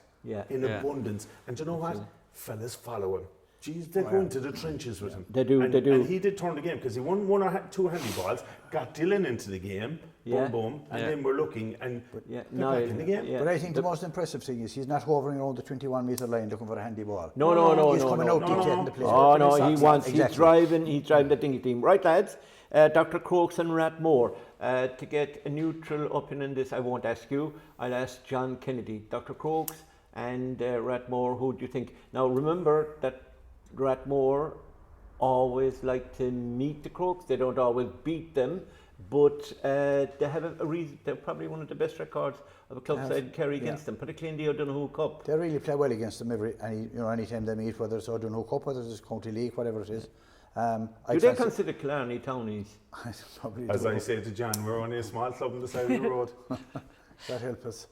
in abundance. And you know what? Fellas follow him. Geez, they go into the trenches with him. They do, and, they do. And he did turn the game because he won one or two handy balls, got Dylan into the game, boom, and then we're looking and they're back in the game. But I think the most impressive thing is he's not hovering around the 21-metre line looking for a handy ball. No. He's coming out dictating the play. Oh no, he wants. Exactly. He's driving the Dingle team. Right, lads. Dr. Crokes and Ratmore. To get a neutral opinion on this, I won't ask you. I'll ask John Kennedy. Dr. Crokes and Ratmore. Who do you think? Now remember that Ratmore always like to meet the Crokes. They don't always beat them, but they have a reason. They're probably one of the best records of a club side Kerry against them, particularly in the O'Donoghue Cup. They really play well against them anytime they meet, whether it's O'Donoghue Cup, whether it's County League, whatever it is. Do they consider Killarney townies? As I say to John, we're only a small club on the side of the road. That helps us.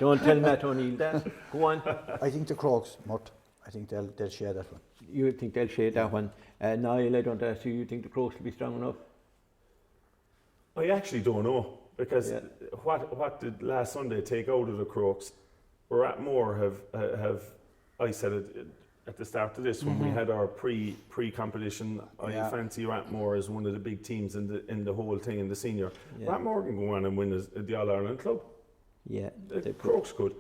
Don't tell Matt O'Neill that. Go on. I think the Crokes, Mort, I think they'll share that one. You think they'll share that one? Niall, I don't ask you. You think the Crokes will be strong enough? I actually don't know because what did last Sunday take out of the Crokes? Ratmore have I said it at the start of this when we had our pre-competition. I fancy Ratmore as one of the big teams in the whole thing in the senior. Ratmore can go on and win the All Ireland club. Yeah, the Crokes could.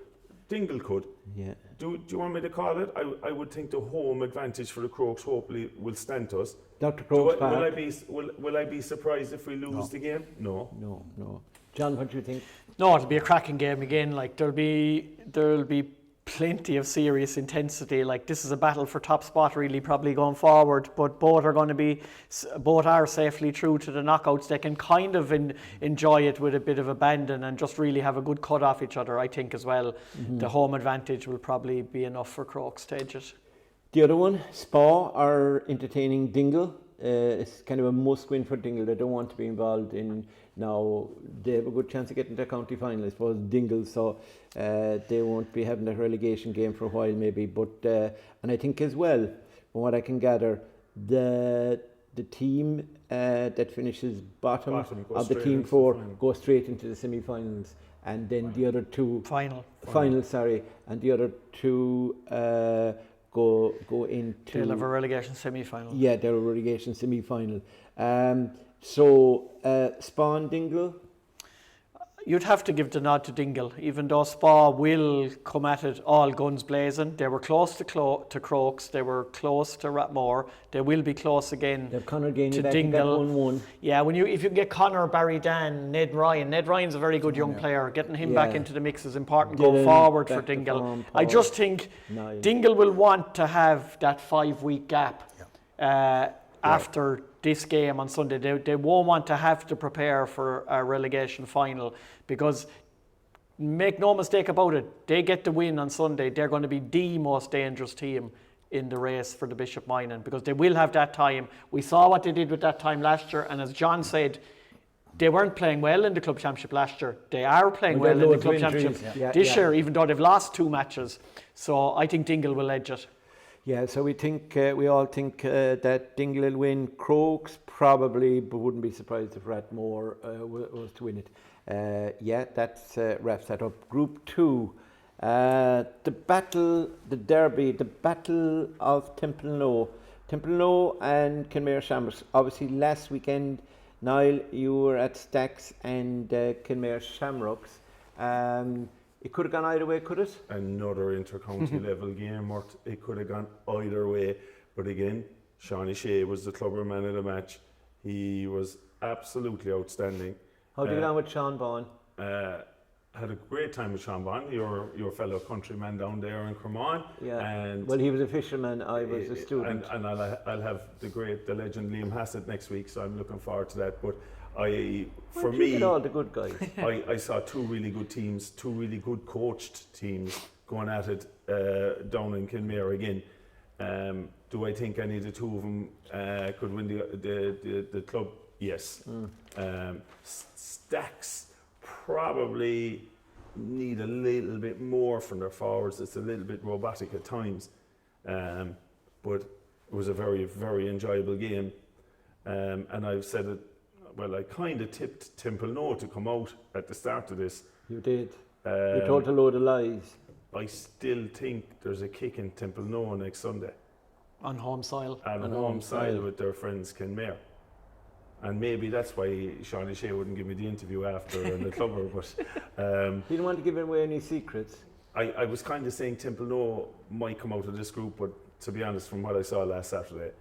Dingle could. Yeah. Do you want me to call it? I would think the home advantage for the Crokes hopefully will stand to us. Dr. Crokes, will I be surprised if we lose the game? No. John, what do you think? No, it'll be a cracking game again. Like there'll be plenty of serious intensity. Like this is a battle for top spot really probably going forward, but both are safely through to the knockouts. They can kind of enjoy it with a bit of abandon and just really have a good cut off each other, I think, as well. The home advantage will probably be enough for Crokes to edge it. The other one, Spa are entertaining Dingle. It's kind of a must win for Dingle. They don't want to be involved in now. They have a good chance of getting to a county final, I suppose, Dingle, so they won't be having that relegation game for a while maybe. But and I think as well, from what I can gather, the team that finishes bottom of the team 4 go straight into the semi-finals, and then the other two final, and the other two go into. They'll have a relegation semi-final. Yeah, they're a relegation semi-final. So Spawn Dingle. You'd have to give the nod to Dingle, even though Spa will come at it all guns blazing. They were close to Crokes, they were close to Ratmore, they will be close again to Dingle. 1-1. Yeah, if you can get Connor, Barry Dan, Ned Ryan's a very good young player. Getting him back into the mix is important going forward for Dingle. I just think Dingle will want to have that 5-week gap after this game on Sunday. They won't want to have to prepare for a relegation final, because make no mistake about it, they get the win on Sunday, they're going to be the most dangerous team in the race for the Bishop Minor, because they will have that time. We saw what they did with that time last year, and as John said, they weren't playing well in the club championship last year. They are playing well in the club championship this year, even though they've lost 2 matches. So I think Dingle will edge it. Yeah, so we all think that Dingle will win. Crokes probably, but wouldn't be surprised if Ratmore was to win it. That wraps that up. Group 2, the derby, the battle of Temple Low and Kenmare Shamrocks. Obviously, last weekend, Niall, you were at Stacks and Kenmare Shamrocks. It could have gone either way, could it? Another inter-county level game, it could have gone either way. But again, Shawnee Shea was the clubber man of the match. He was absolutely outstanding. How did you get on with Sean Vaughan? Had a great time with Sean Vaughan, your fellow countryman down there in Cremon. Yeah. And well, he was a fisherman, I was a student. And I'll have the legend Liam Hassett next week, so I'm looking forward to that. But all the good guys. I saw 2 really good teams, 2 really good coached teams going at it down in Kenmare again. Do I think any of the 2 of them could win the club? Yes. Stacks probably need a little bit more from their forwards. It's a little bit robotic at times, but it was a very, very enjoyable game. And I've said it. Well, I kind of tipped Temple No to come out at the start of this. You did. You told a load of lies. I still think there's a kick in Templenoe next Sunday. On home soil. On home soil with their friends Kenmare. And maybe that's why Sean Shea wouldn't give me the interview after in the clubber. But you don't want to give away any secrets. I was kind of saying Templenoe might come out of this group, but to be honest, from what I saw last Saturday,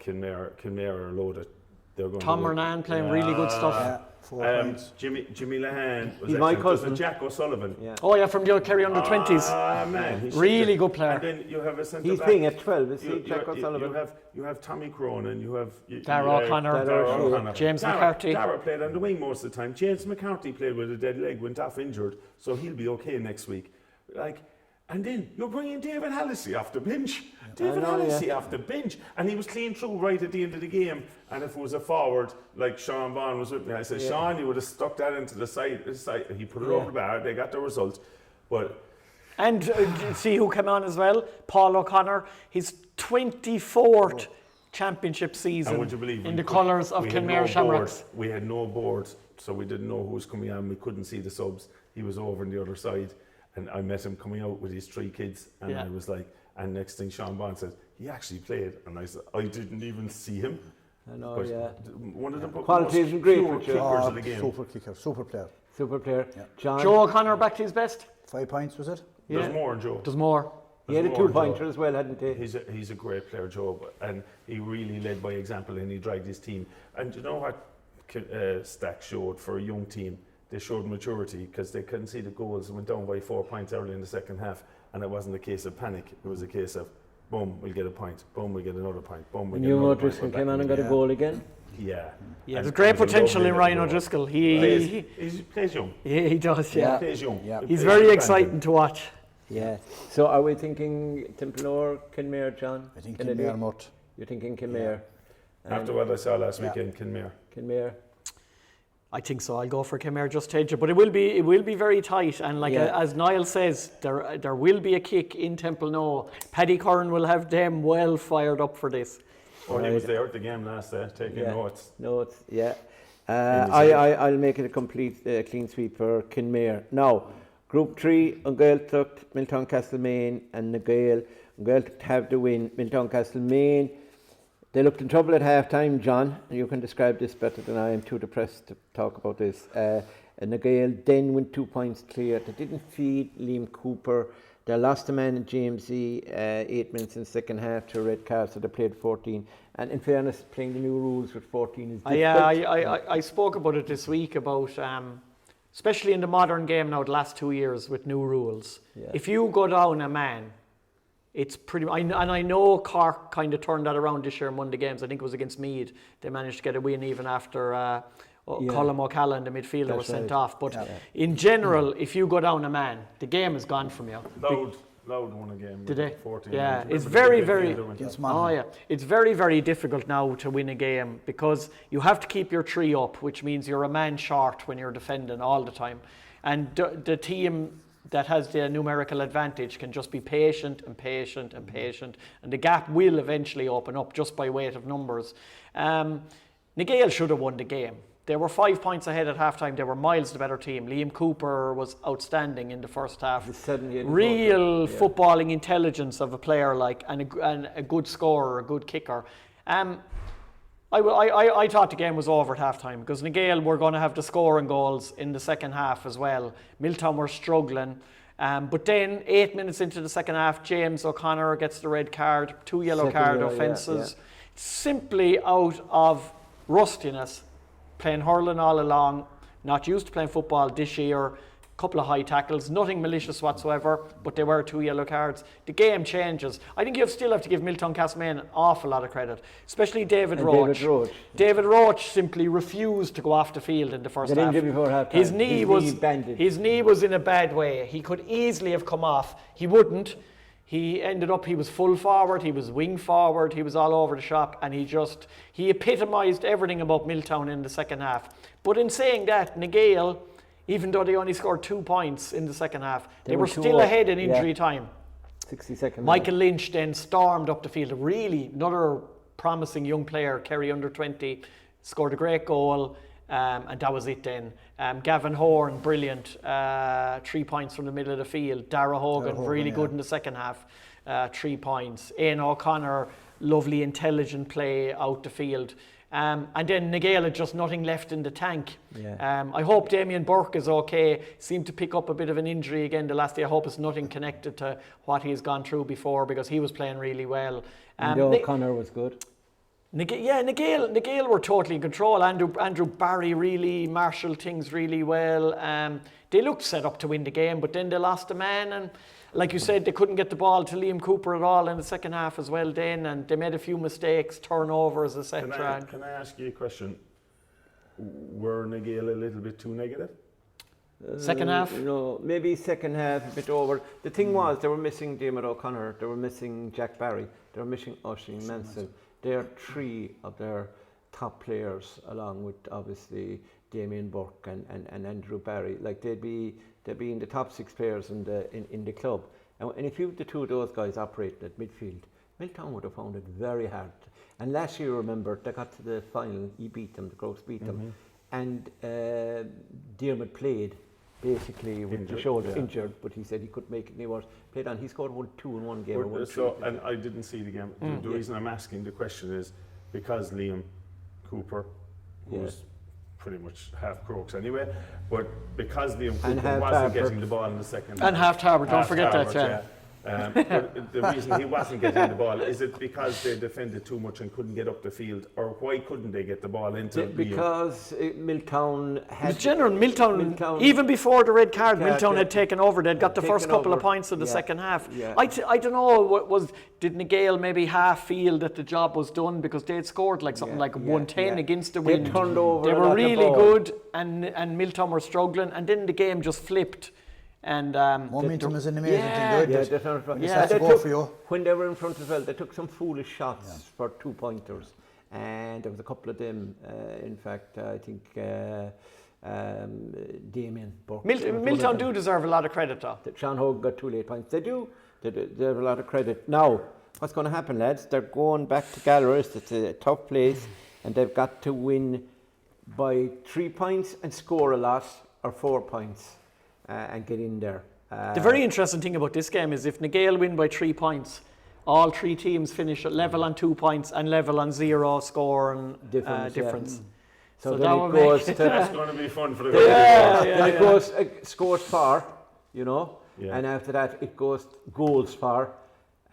Kenmare are loaded. They're going Tom Hernan playing really good stuff. Yeah, 4 points. Jimmy Lahan was He's my cousin. Jack O'Sullivan. Yeah. Oh yeah, from the old Kerry under 20s. Ah man, Really good player. And then you have a centre He's back. playing at 12, is he, Jack O'Sullivan? You have Tommy Cronin, you have Darragh O'Connor, James McCarthy. Darragh played on the wing most of the time. James McCarthy played with a dead leg, went off injured, so he'll be okay next week. And then you're bringing David Hallisey off the bench. David Hallisey off the bench. And he was clean through right at the end of the game. And if it was a forward, like Sean Vaughan was with me, I said, Sean, you would have stuck that into the side. He put it over the bar. They got the result. And see who came on as well? Paul O'Connor. His 24th championship season would you believe in the colours of Kenmare Shamrocks. We had no board, so we didn't know who was coming on. We couldn't see the subs. He was over on the other side. And I met him coming out with his 3 kids, and I was like, and next thing Sean Bond said, he actually played, and I said, I didn't even see him. I know, One of the quality isn't great for kickers of the game. Super kicker, super player. Super player. Yeah. John. Joe O'Connor back to his best. 5 points, was it? There's more, Joe. There's more. He had a 2-pointer as well, hadn't he? He's a great player, Joe, and he really led by example, and he dragged his team. And you know what Stack showed for a young team? They showed maturity because they couldn't see the goals and went down by 4 points early in the second half, and it wasn't a case of panic. It was a case of, boom, we'll get a point, boom, we'll get another point, boom, we'll get another point. O'Driscoll came on and got a goal again. Yeah. There's great potential in Ryan O'Driscoll. He plays young. Yeah, he does, He plays young. Yeah. He's very exciting to watch. Yeah. So are we thinking Templenoe, Kenmare, John? I think Kenmare Mort. You're thinking Kenmare? After what I saw last weekend, Kenmare. Kenmare. I think so. I'll go for Kenmare just to edge it, but it will be very tight. And as Niall says, there will be a kick in Templenoe. Paddy Curran will have them well fired up for this. He was there at the game last day, taking notes. Yeah. I'll make it a complete clean sweep for Kenmare. Now, Group 3, Ungailtucht, Miltown Castlemaine and Nagail. Ungailtucht have the win. Miltown Castlemaine, they looked in trouble at half-time, John. You can describe this better than I am, too depressed to talk about this. Nagail then went 2 points clear. They didn't feed Liam Cooper. They lost a man in James E. 8 minutes in the second half to a red card, so they played 14. And in fairness, playing the new rules with 14 is difficult. I spoke about it this week, about especially in the modern game now, the last 2 years with new rules. Yeah. If you go down a man, it's pretty. And I know Cork kind of turned that around this year and won the games. I think it was against Meath. They managed to get a win even after Colm O'Callaghan, the midfielder, was sent off. But in general, if you go down a man, the game is gone from you. Loud won a game. Did they? 14. Yeah, it's very it's very, very difficult now to win a game because you have to keep your 3 up, which means you're a man short when you're defending all the time. And the team that has the numerical advantage can just be patient and patient and patient, and the gap will eventually open up just by weight of numbers. Nagail should have won the game. They were 5 points ahead at halftime. They were miles the better team. Liam Cooper was outstanding in the first half. Real footballing intelligence of a player, and a good scorer, a good kicker. I thought the game was over at halftime because Nagail were going to have the scoring goals in the second half as well. Miltown were struggling. But then 8 minutes into the second half, James O'Connor gets the red card, 2 yellow card offences. Simply out of rustiness. Playing hurling all along, not used to playing football this year, couple of high tackles, nothing malicious whatsoever, but they were 2 yellow cards. The game changes. I think you still have to give Miltown Castlemaine an awful lot of credit, especially David Roach. David Roach simply refused to go off the field in the first half. His knee was in a bad way. He could easily have come off. He wouldn't. He ended up, he was full forward, he was wing forward, he was all over the shop, and he epitomised everything about Miltown in the second half. But in saying that, Nagail, even though they only scored 2 points in the second half, they were still ahead in injury time. 60 seconds. Michael Lynch then stormed up the field. Really, another promising young player, Kerry under 20, scored a great goal. and that was it then. Gavin Horn, brilliant, 3 points from the middle of the field. Dara Hogan, really good in the second half, 3 points. Ian O'Connor, lovely intelligent play out the field. And then Nagale had just nothing left in the tank. Yeah. I hope Damien Burke is okay. Seemed to pick up a bit of an injury again the last day. I hope it's nothing connected to what he's gone through before, because he was playing really well. And O'Connor was good. Nagale were totally in control. Andrew Barry really marshalled things really well. They looked set up to win the game, but then they lost a man, and like you said, they couldn't get the ball to Liam Cooper at all in the second half as well then, and they made a few mistakes, turnovers, etc. Can I ask you a question? Were Nagale a little bit too negative? Second half? No, maybe second half a bit over. The thing was, they were missing Diarmuid O'Connor, they were missing Jack Barry, they were missing Oisin Mansell. They are 3 of their top players, along with obviously Damien Burke and Andrew Barry. Like they'd be in the top 6 players in the club. And if you the 2 of those guys operated at midfield, Milltown would have found it very hard. And last year, remember, they got to the final. He beat them. The Crokes beat them, and Diarmuid played basically with the shoulder injured, but he said he couldn't make it anymore. Played on. He scored 1-2 in one game. And I didn't see the game. The reason I'm asking the question is because Liam Cooper, who's pretty much half Crokes anyway, but because Liam Cooper wasn't getting the ball in the second half. And half Tarbert, don't forget that, yeah. But the reason he wasn't getting the ball, is it because they defended too much and couldn't get up the field, or why couldn't they get the ball into because Milltown had... Milltown, even before the red card, Milltown had taken over. They'd got the first couple of points of the second half. Yeah. I don't know, did Nagale maybe half feel that the job was done, because they'd scored like something like 110 against the wind. They turned over. They were really good, and Milltown were struggling, and then the game just flipped. And momentum is an amazing thing. When they were in front as well, they took some foolish shots for 2-pointers, and there was a couple of them. In fact, I think Damien Burke. Milltown do deserve a lot of credit, though. Sean Hogan got 2 late points. They do. They have a lot of credit. Now, what's going to happen, lads? They're going back to Gallerist. It's a tough place, and they've got to win by 3 points and score a lot, or 4 points. And get in there. The very interesting thing about this game is if Nagale win by 3 points, all 3 teams finish at level on 2 points and level on 0 score and difference. So then it goes to... That's going to be fun for the Then it goes, scores far, you know, and after that it goes goals far,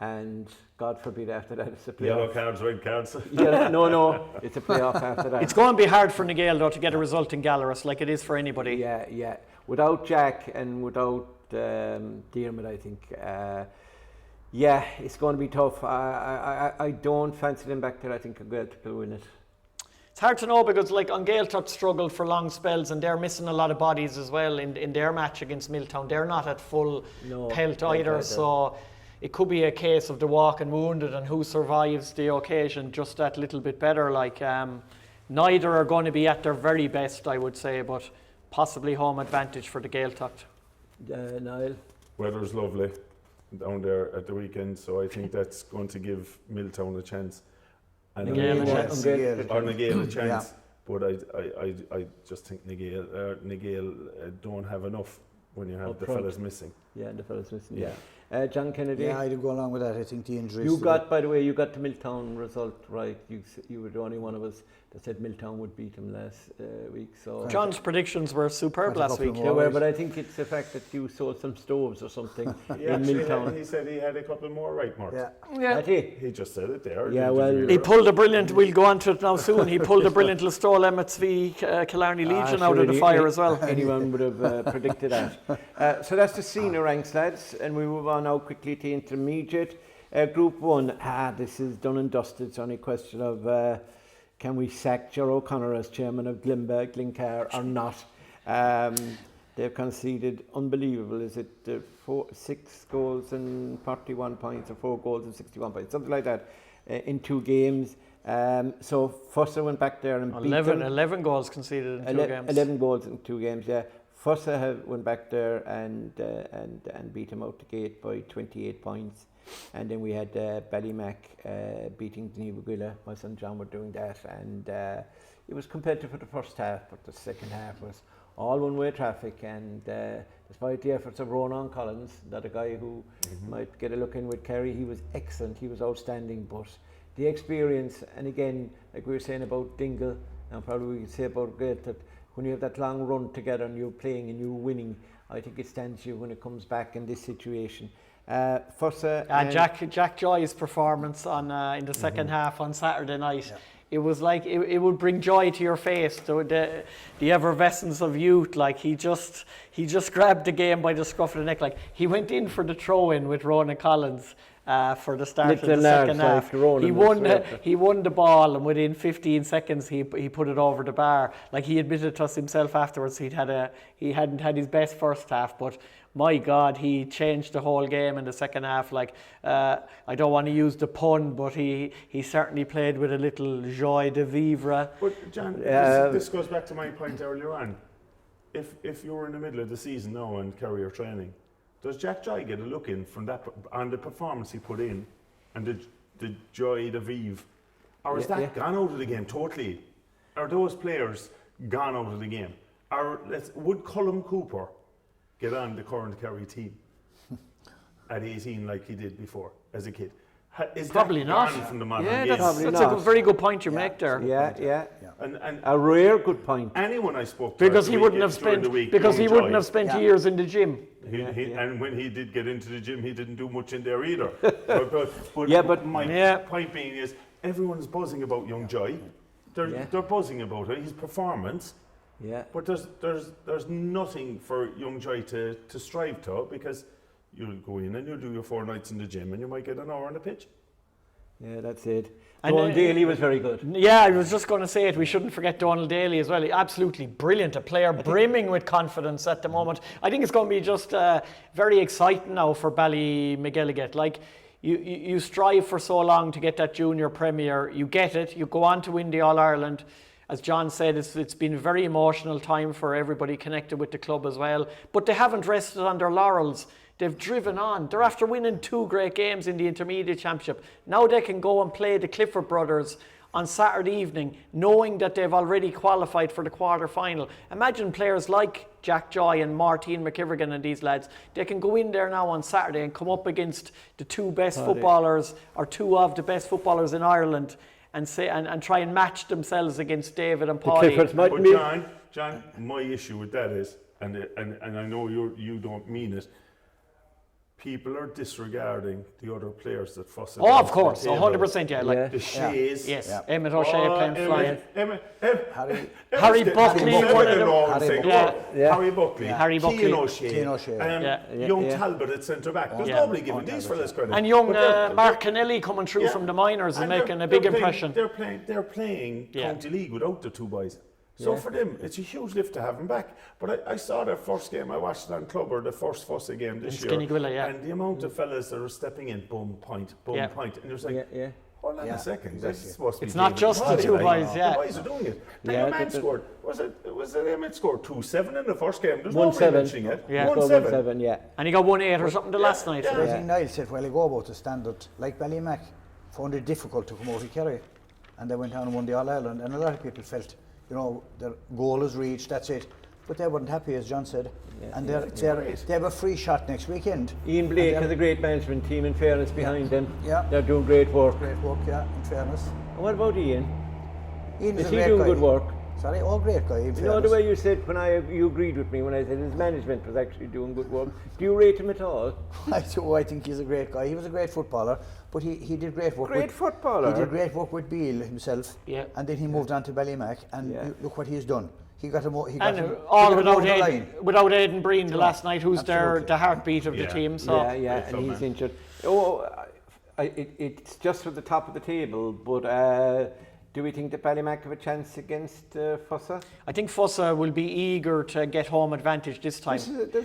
and God forbid after that it's a playoff. Yellow cards, red cards. No, it's a playoff after that. It's going to be hard for Nagale, though, to get a result in Gallerist, like it is for anybody. Yeah. Without Jack and without Diarmuid, I think, it's going to be tough. I don't fancy them back there. I think Gaeltacht will win it. It's hard to know, because like Gaeltacht struggled for long spells, and they're missing a lot of bodies as well in their match against Milltown. They're not at full pelt either, so it could be a case of the walking wounded and who survives the occasion just that little bit better. Like neither are going to be at their very best, I would say, but possibly home advantage for the Gaeltacht. Niall? Weather's lovely down there at the weekend, so I think that's going to give Milltown a chance. And Nagale a chance. But I just think Nagale don't have enough when you have the fellas missing. Yeah, the fellas missing. John Kennedy. Yeah, I'd go along with that. I think the injuries. By the way, you got the Milltown result right. You were the only one of us that said Milltown would beat him last week. So John's predictions were superb last week. They were, but I think it's the fact that you sold some stoves or something in Milltown. He said he had a couple more right, Mort. Yeah. He just said it there. Yeah, well, he pulled a brilliant. We'll go on to it now soon. He pulled a brilliant Listowel Emmets v Killarney Legion out of the fire as well. Anyone would have predicted that. So that's the senior ranks, lads, and we move on now quickly to intermediate. Group 1, this is done and dusted. It's only a question of can we sack Ger O'Connor as chairman of Glencar or not. They've conceded, unbelievable, is it 6 goals and 41 points, or 4 goals and 61 points, something like that, in 2 games. So Fossa went back there and beat them. 11 goals conceded in 2 games. 11 goals in 2 games, yeah. Fossa went back there and beat him out the gate by 28 points. And then we had Ballymac beating Niagara. My son John were doing that, and it was competitive for the first half, but the second half was all one-way traffic. And despite the efforts of Ronan Collins, that a guy who might get a look in with Kerry, he was excellent, he was outstanding. But the experience, and again, like we were saying about Dingle, and probably we could say about Great, that when you have that long run together and you're playing and you're winning, I think it stands you when it comes back in this situation. Jack Joy's performance on in the second half on Saturday night, it was like it would bring joy to your face. The effervescence of youth, like he just grabbed the game by the scruff of the neck. Like he went in for the throw-in with Ronan Collins for the start of the second half. He won the ball, and within 15 seconds he put it over the bar. Like he admitted to us himself afterwards, he hadn't had his best first half, but my God, he changed the whole game in the second half. Like I don't want to use the pun, but he certainly played with a little joie de vivre. But John, this goes back to my point earlier on. If you're in the middle of the season now and Kerry are training, does Jack Joy get a look in from that on the performance he put in and the joy de vivre, or is that gone out of the game totally? Are those players gone out of the game? Or would Colm Cooper get on the current Kerry team at 18 like he did before as a kid? Is probably that not gone from the modern that's game? a very good point you make there. And a rare good point. Anyone I spoke to because he wouldn't have spent years in the gym. And when he did get into the gym, he didn't do much in there either. but my point being is, everyone's buzzing about young Joy. They're buzzing about his performance. Yeah. But there's nothing for young Joy to strive to, because you'll go in and you'll do your 4 nights in the gym and you might get an hour on the pitch. Yeah, that's it. Donald Daly was very good. Yeah, I was just going to say it. We shouldn't forget Donald Daly as well. Absolutely brilliant. A player brimming with confidence at the moment. I think it's going to be just very exciting now for Ballymacgilligan. Like, you strive for so long to get that junior premier. You get it. You go on to win the All-Ireland. As John said, it's been a very emotional time for everybody connected with the club as well. But they haven't rested on their laurels. They've driven on. They're after winning 2 great games in the Intermediate Championship. Now they can go and play the Clifford brothers on Saturday evening, knowing that they've already qualified for the quarter-final. Imagine players like Jack Joy and Martin McKivergan and these lads. They can go in there now on Saturday and come up against the 2 best footballers, or 2 of the best footballers in Ireland, and try and match themselves against David and Paulie. But John, my issue with that is, and I know you don't mean it, people are disregarding the other players that fuss about. Oh, of course, 100%, yeah. Like the Shays. Yes, Emmett O'Shea playing flying. Harry Buckley, one of them. Harry Buckley. Keane O'Shea. Young Talbot at centre back. There's nobody giving these fellas credit. And young Mark Kennelly coming through from the minors and making a big impression. They're playing County League without the 2 boys. So for them, it's a huge lift to have them back. But I saw their first game, I watched it on Clubber, the first Fussa game this year. And the amount of fellas that are stepping in, boom, point. And you're saying, hold on a second, this is supposed to be it's not just the 2 boys, The boys are doing it. The man scored, was it Emmett scored 2-7 in the first game? There's no mentioning it. 1-7, yeah. And he got 1-8 or something the last night. I think Niall said a while ago about the standard, like Ballymac found it difficult to come out of Kerry, and they went down and won the All-Ireland, and a lot of people felt, their goal is reached, that's it. But they weren't happy, as John said. And they have a free shot next weekend. Ian Blake has a great management team, in fairness, behind them. Yeah. They're doing great work. Great work, in fairness. And what about Ian? Ian is he doing good work? Sorry, great guy, in fairness. You know the way you said, you agreed with me when I said his management was actually doing good work. Do you rate him at all? I think he's a great guy. He was a great footballer, but he did great work. He did great work with Boyle himself. Yeah. And then he moved on to Ballymac, and look what he's done. He got him without Aidan Breen the last night, who's the heartbeat of the team. So and he's injured. It's just at the top of the table, but do we think that Ballymac have a chance against Fussa? I think Fussa will be eager to get home advantage this time.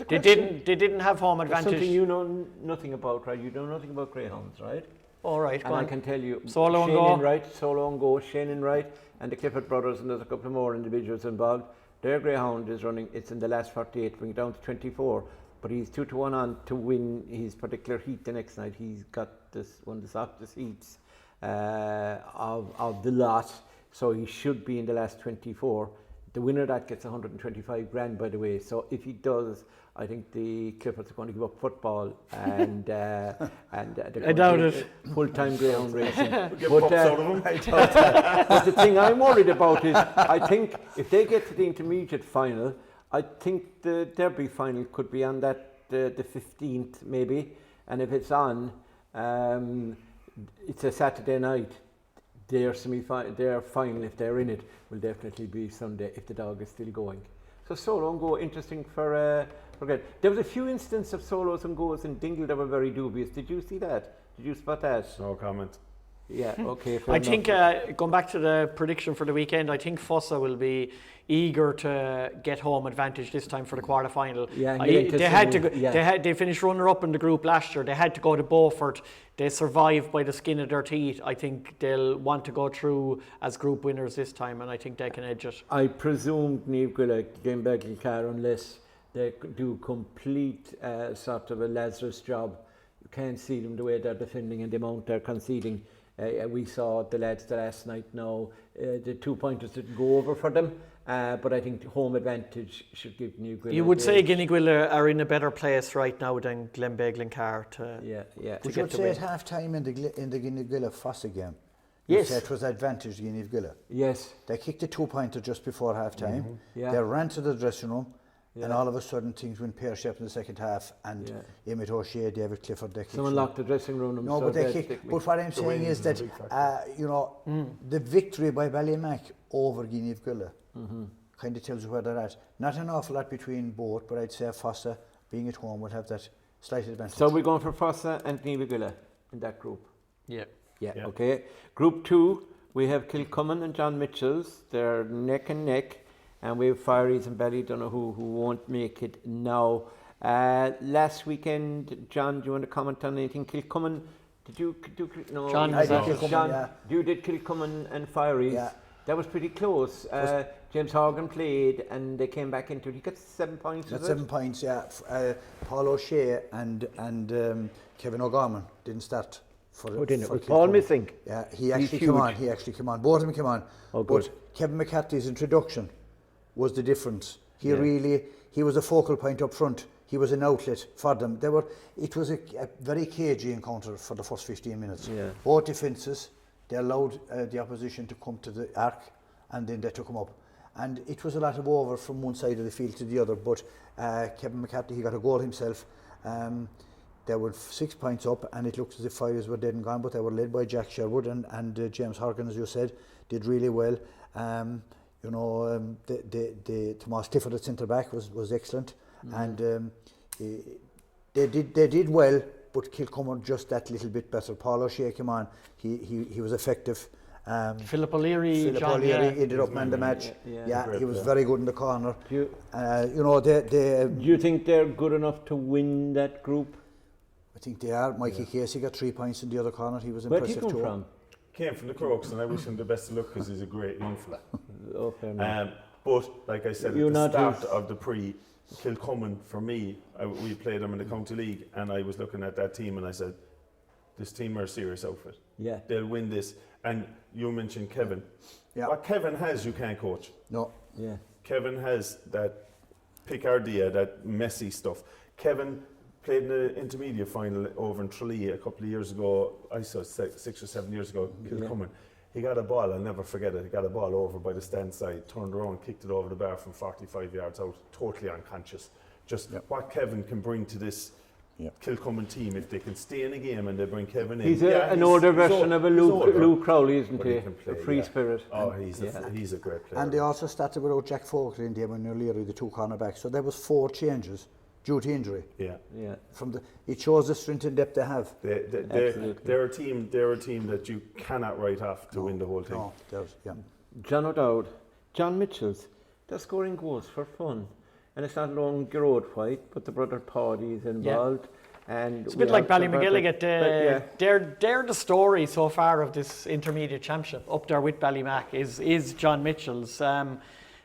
They didn't have home advantage. Something you know nothing about, right? You know nothing about greyhounds, right? All right, and I can tell you, Solo and Go, Shane Wright, and the Clifford brothers, and there's a couple more individuals involved. Their greyhound is running, it's in the last 48, bring it down to 24. but he's 2-1 on to win his particular heat the next night. He's got one of the softest heats of the lot, so he should be in the last 24. The winner of that gets 125 grand, by the way. So if he does, I think the Clippers are going to give up football and they're I doubt it. Full-time greyhound racing. Get pups out of them. But the thing I'm worried about is, I think if they get to the intermediate final, I think the Derby final could be on that the 15th maybe, and if it's on, it's a Saturday night. Their final, if they're in it, will definitely be Sunday if the dog is still going. So solo and go, interesting for good. There was a few instances of solos and goes in Dingle that were very dubious. Did you see that? Did you spot that? No comment. Yeah, okay. I think, going back to the prediction for the weekend, I think Fossa will be eager to get home advantage this time for the quarter final. Yeah, they finished runner-up in the group last year. They had to go to Beaufort. They survived by the skin of their teeth. I think they'll want to go through as group winners this time, and I think they can edge it. I presume Niamh Gwilla came back in car unless they do complete sort of a Lazarus job. You can't see them the way they're defending and the amount they're conceding. We saw the lads the last night now. The 2 pointers didn't go over for them, but I think home advantage should give Niamh Gwilla. You would say Guinea-Gwilla are in a better place right now than Glenbeigh-Glencar to Would you say at half time in the Guinea-Gwilla Fossa game? Yes. You said it was advantage Guinea-Gwilla. Yes. They kicked the 2 pointer just before half time. Mm-hmm. Yeah. They ran to the dressing room. Yeah. And all of a sudden things went pear-shaped in the second half, and Emmett O'Shea, David Clifford, they someone locked the dressing room. No, but they kicked. But what I'm saying is that the victory by Ballymac over Guinea-Gwilla kind of tells you where they're at. Not an awful lot between both, but I'd say Fossa being at home would have that slight advantage. So we're going for Fossa and Niamh Gwilla in that group. Yeah. Okay. Group 2, we have Kilcummin and John Mitchell's. They're neck and neck. And we have Fireys and Ballydonagh who won't make it now. Last weekend, John, do you want to comment on anything? Kilcummin, did you do? No, John, I did Kilcummin, you did Kilcummin and Fireys. Yeah. That was pretty close. James Horgan played and they came back into it. He got 7 points. Got 7 points, yeah. Paul O'Shea and Kevin O'Gorman didn't start. Was Paul missing? Yeah, he actually came on. Both of them came on. Oh, good. But Kevin McCarthy's introduction was the difference. He was a focal point up front. He was an outlet for them. It was a very cagey encounter for the first 15 minutes. Yeah. Both defences, they allowed the opposition to come to the arc, and then they took them up. And it was a lot of over from one side of the field to the other. But Kevin McCarthy, he got a goal himself. They were 6 points up, and it looks as if Fires were dead and gone, but they were led by Jack Sherwood, and James Horgan, as you said, did really well. The Tomas Tifford at centre back was excellent, and they did well, but Kilcummin just that little bit better. Paul O'Shea came on, he was effective. Philip O'Leary ended up man the match. He was very good in the corner. Do you think they're good enough to win that group? I think they are. Mikey Casey got 3 points in the other corner. He was impressive. Where did he come from? Came from the Crokes, and I wish him the best of luck because he's a great young fella. Fair enough. But like I said, at the start of the Kilcummin, for me, we played them in the County League, and I was looking at that team and I said, this team are a serious outfit. Yeah. They'll win this. And you mentioned Kevin. Yeah. What Kevin has, you can't coach. No. Yeah. Kevin has that picardia, that messy stuff. Kevin played in the intermediate final over in Tralee a couple of years ago. I saw 6 or 7 years ago, Kilcummin. He got a ball, I'll never forget it. He got a ball over by the stand side, turned around, kicked it over the bar from 45 yards out, totally unconscious. Just what Kevin can bring to this Kilcummin team, if they can stay in a game and they bring Kevin in. He's an older version of a Luke Crowley, isn't he? A free spirit. Oh, he's a great player. And they also started without Jack Fogarty and Damon O'Leary, the 2 cornerbacks. So there was 4 changes due to injury. Yeah. It shows the strength and depth they have. They're a team that you cannot write off to win the whole thing. No, John O'Dowd, John Mitchell's, they're scoring goals for fun. And it's not alone Gerard White, but the brother Paddy is involved. And it's a bit like Ballymacgilligan. They're the story so far of this intermediate championship. Up there with Ballymac is John Mitchell's.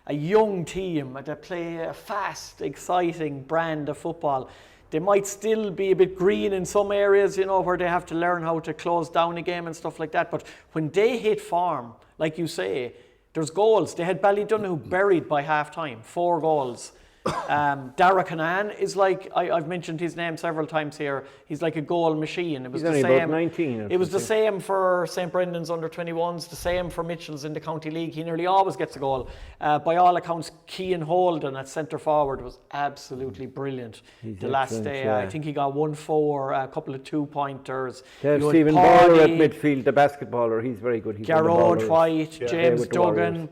a young team that play a fast, exciting brand of football. They might still be a bit green in some areas, you know, where they have to learn how to close down a game and stuff like that. But when they hit form, like you say, there's goals. They had Ballydonagh buried by half time, 4 goals. Dara Canan is like, I've mentioned his name several times here, he's like a goal machine. It was He's the only same. about 19 or It was the something. same for St Brendan's under 21s, the same for Mitchell's in the County League. He nearly always gets a goal. By all accounts, Cian Holden at centre forward was absolutely brilliant the last day. yeah. I think he got 1-4, a couple of 2-pointers. They have You had Stephen Boyle at Botty, midfield, the basketballer. He's very good. He's one of the Garrod ballers. White, Yeah. James with the Duggan. Warriors.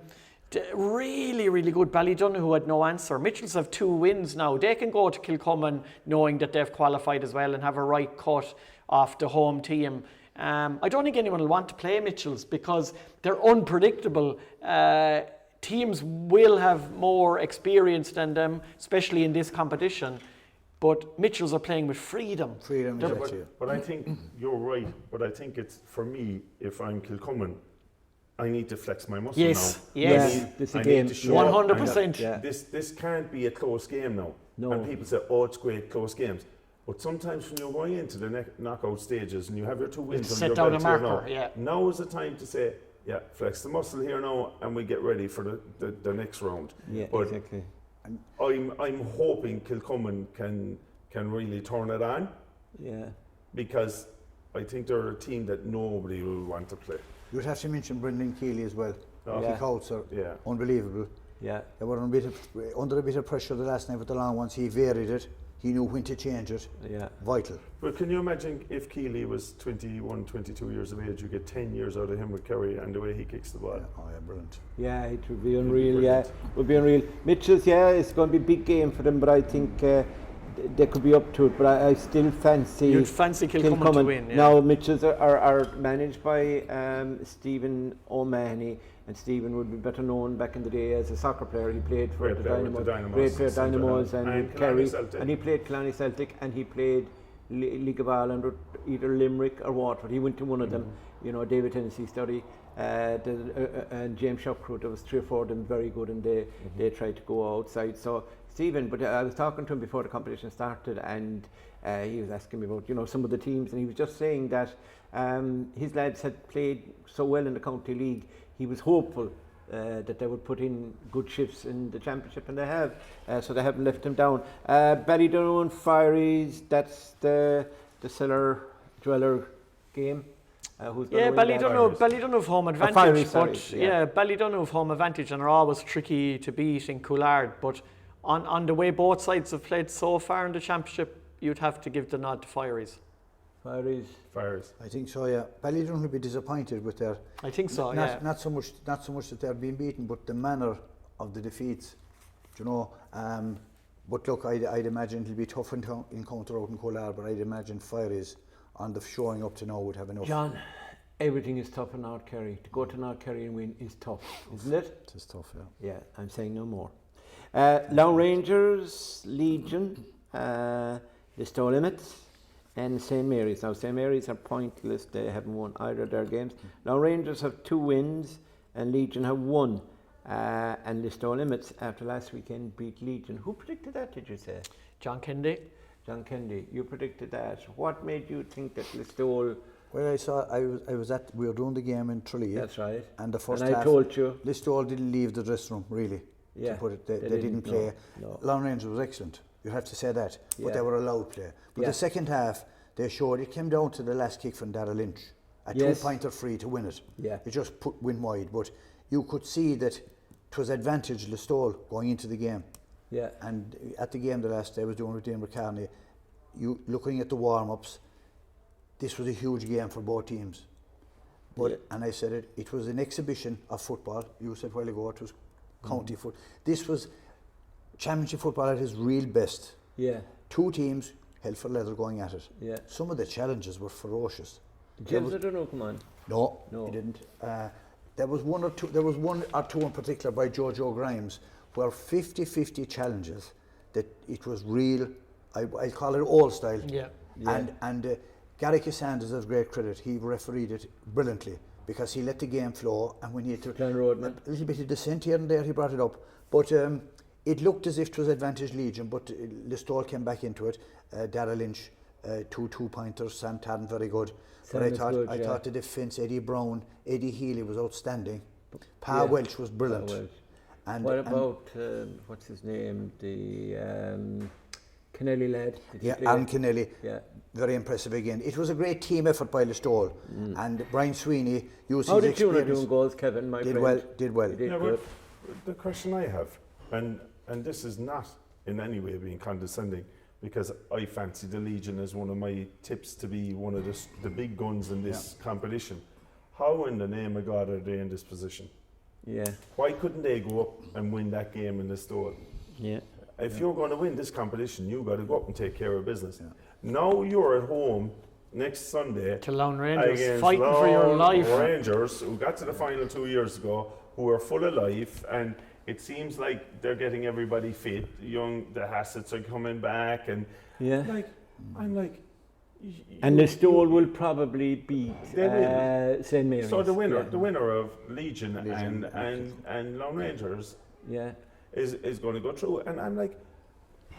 Really, really good. Ballydonagh who had no answer. Mitchell's have 2 wins now. They can go to Kilcummin knowing that they've qualified as well and have a right cut off the home team. I don't think anyone will want to play Mitchell's because they're unpredictable. Teams will have more experience than them, especially in this competition. But Mitchell's are playing with freedom. Freedom They're- is it. But I think you're right. But I think it's, for me, if I'm Kilcummin, I need to flex my muscle Yes, now. yes. Yeah, this I again, need to show 100%. Yeah. This can't be a close game now. No. And people say, oh, it's great, close games. But sometimes when you're going into the knockout stages and you have your 2 wins set under down your a belt here marker, now, yeah. now is the time to say, yeah, flex the muscle here now and we get ready for the next round. Yeah, But exactly. I'm hoping Kilcummin can really turn it on Yeah. because I think they're a team that nobody will want to play. You'd have to mention Brendan Keeley as well. Oh. The kickouts are Yeah. unbelievable. Yeah. They were under a bit of pressure the last night with the long ones. He varied it. He knew when to change it. Yeah. Vital. But can you imagine if Keeley was 21, 22 years of age, you get 10 years out of him with Kerry and the way he kicks the ball. Oh yeah, brilliant. Yeah, it would be unreal. Yeah, brilliant. it would be unreal. Mitchell's, yeah, it's going to be a big game for them, but I think they could be up to it. But I still fancy. You'd fancy Kilcummin to win, yeah. Now Mitchell's are managed by Stephen O'Mahony, and Stephen would be better known back in the day as a soccer player. He played for Great the player with Dynamos, the Dynamos, great player at Centre Dynamos Half. and And with Killarney Kerry, Celtic. and he played Killarney Celtic, and he played League of Ireland with either Limerick or Waterford. He went to one of them. You know, David Hennessy study. And James Shopcrow, there was 3 or 4 of them very good, and they tried to go outside. So Stephen, but I was talking to him before the competition started, and he was asking me about, you know, some of the teams, and he was just saying that his lads had played so well in the county league. He was hopeful that they would put in good shifts in the championship, and they have. So they haven't left him down. Ballydonagh and Fireys, that's the cellar dweller game. Who's Yeah, gonna win that? Ballydonagh have home advantage, Fiery, sorry, but yeah. Ballydonagh have home advantage and are always tricky to beat in Coolard. But on the way both sides have played so far in the championship, you'd have to give the nod to Fireys. Fireys. Fires. I think so. Yeah, Ballydonagh will be disappointed with their. I think so. Not so much that they're being beaten, but the manner of the defeats. Do you know? But look, I'd imagine it'll be tough encounter out in Coolard, but I'd imagine Fireys on the showing up to now would have enough. John, everything is tough in North Kerry. To go to North Kerry and win is tough, isn't it? It is tough. Yeah. Yeah, I'm saying no more. Lown Rangers, Legion, Listowel Limits, and St Mary's. Now St Mary's are pointless. They haven't won either of their games. Lown Rangers have 2 wins, and Legion have 1. And Listowel Limits after last weekend beat Legion. Who predicted that? Did you say? John Kennedy. John Kennedy, you predicted that. What made you think that Listowel? Well, we were doing the game in Tralee. That's right. And the first and I half, told you. Listowel didn't leave the dressing room really. Yeah, To put it, they they didn't didn't, play. no. Lown Rangers was excellent. You have to say that. But Yeah. they were allowed play. But Yeah. the second half, they showed it came down to the last kick from Dara Lynch. A Yes. 2-pointer free to win it. Yeah. It just went wide. But you could see that it was advantage Listowel going into the game. Yeah. And at the game the last day I was doing with Dane McCartney, you looking at the warm-ups, this was a huge game for both teams. But Yeah. and I said it was an exhibition of football. You said a while ago it was county foot. This was championship football at its real best. Yeah. 2 teams hell for leather going at it. Yeah. Some of the challenges were ferocious. James, I don't know, come on. No, No. he didn't. There was one or two in particular by Joe Grimes where 50-50 challenges that it was real. I call it old style. Yeah. Yeah. And Gary Cassanders has great credit. He refereed it brilliantly. because he let the game flow, and when he had to, Glenroadman. a little bit of dissent here and there, he brought it up. But it looked as if it was advantage Legion, but Listowel came back into it. Dara Lynch, 2 2-pointers, Sam Tadden very good. But I thought the defence, Eddie Brown, Eddie Healy was outstanding. Welch was brilliant. And what about what's his name, the Kennelly lad? Alan Kennelly. Yeah, very impressive again. It was a great team effort by Listowel, and Brian Sweeney used How his did you experience. doing goals, Kevin? My friend. Did well. He did Yeah, good. but the question I have, and this is not in any way being condescending, because I fancy the Legion as one of my tips to be one of the big guns in this competition. How in the name of God are they in this position? Yeah. Why couldn't they go up and win that game in the store? Yeah. If you're going to win this competition, you've got to go up and take care of business. Now you're at home next Sunday To Lone Rangers, against fighting for your Lone life. Rangers, who got to the final 2 years ago, who are full of life, and it seems like they're getting everybody fit. The Hassets are coming back, and Yeah. I'm like, And Listowel will probably beat They will. St Mary's. so the winner Yeah. of Legion and Lone Rangers Yeah. is going to go through. And I'm like,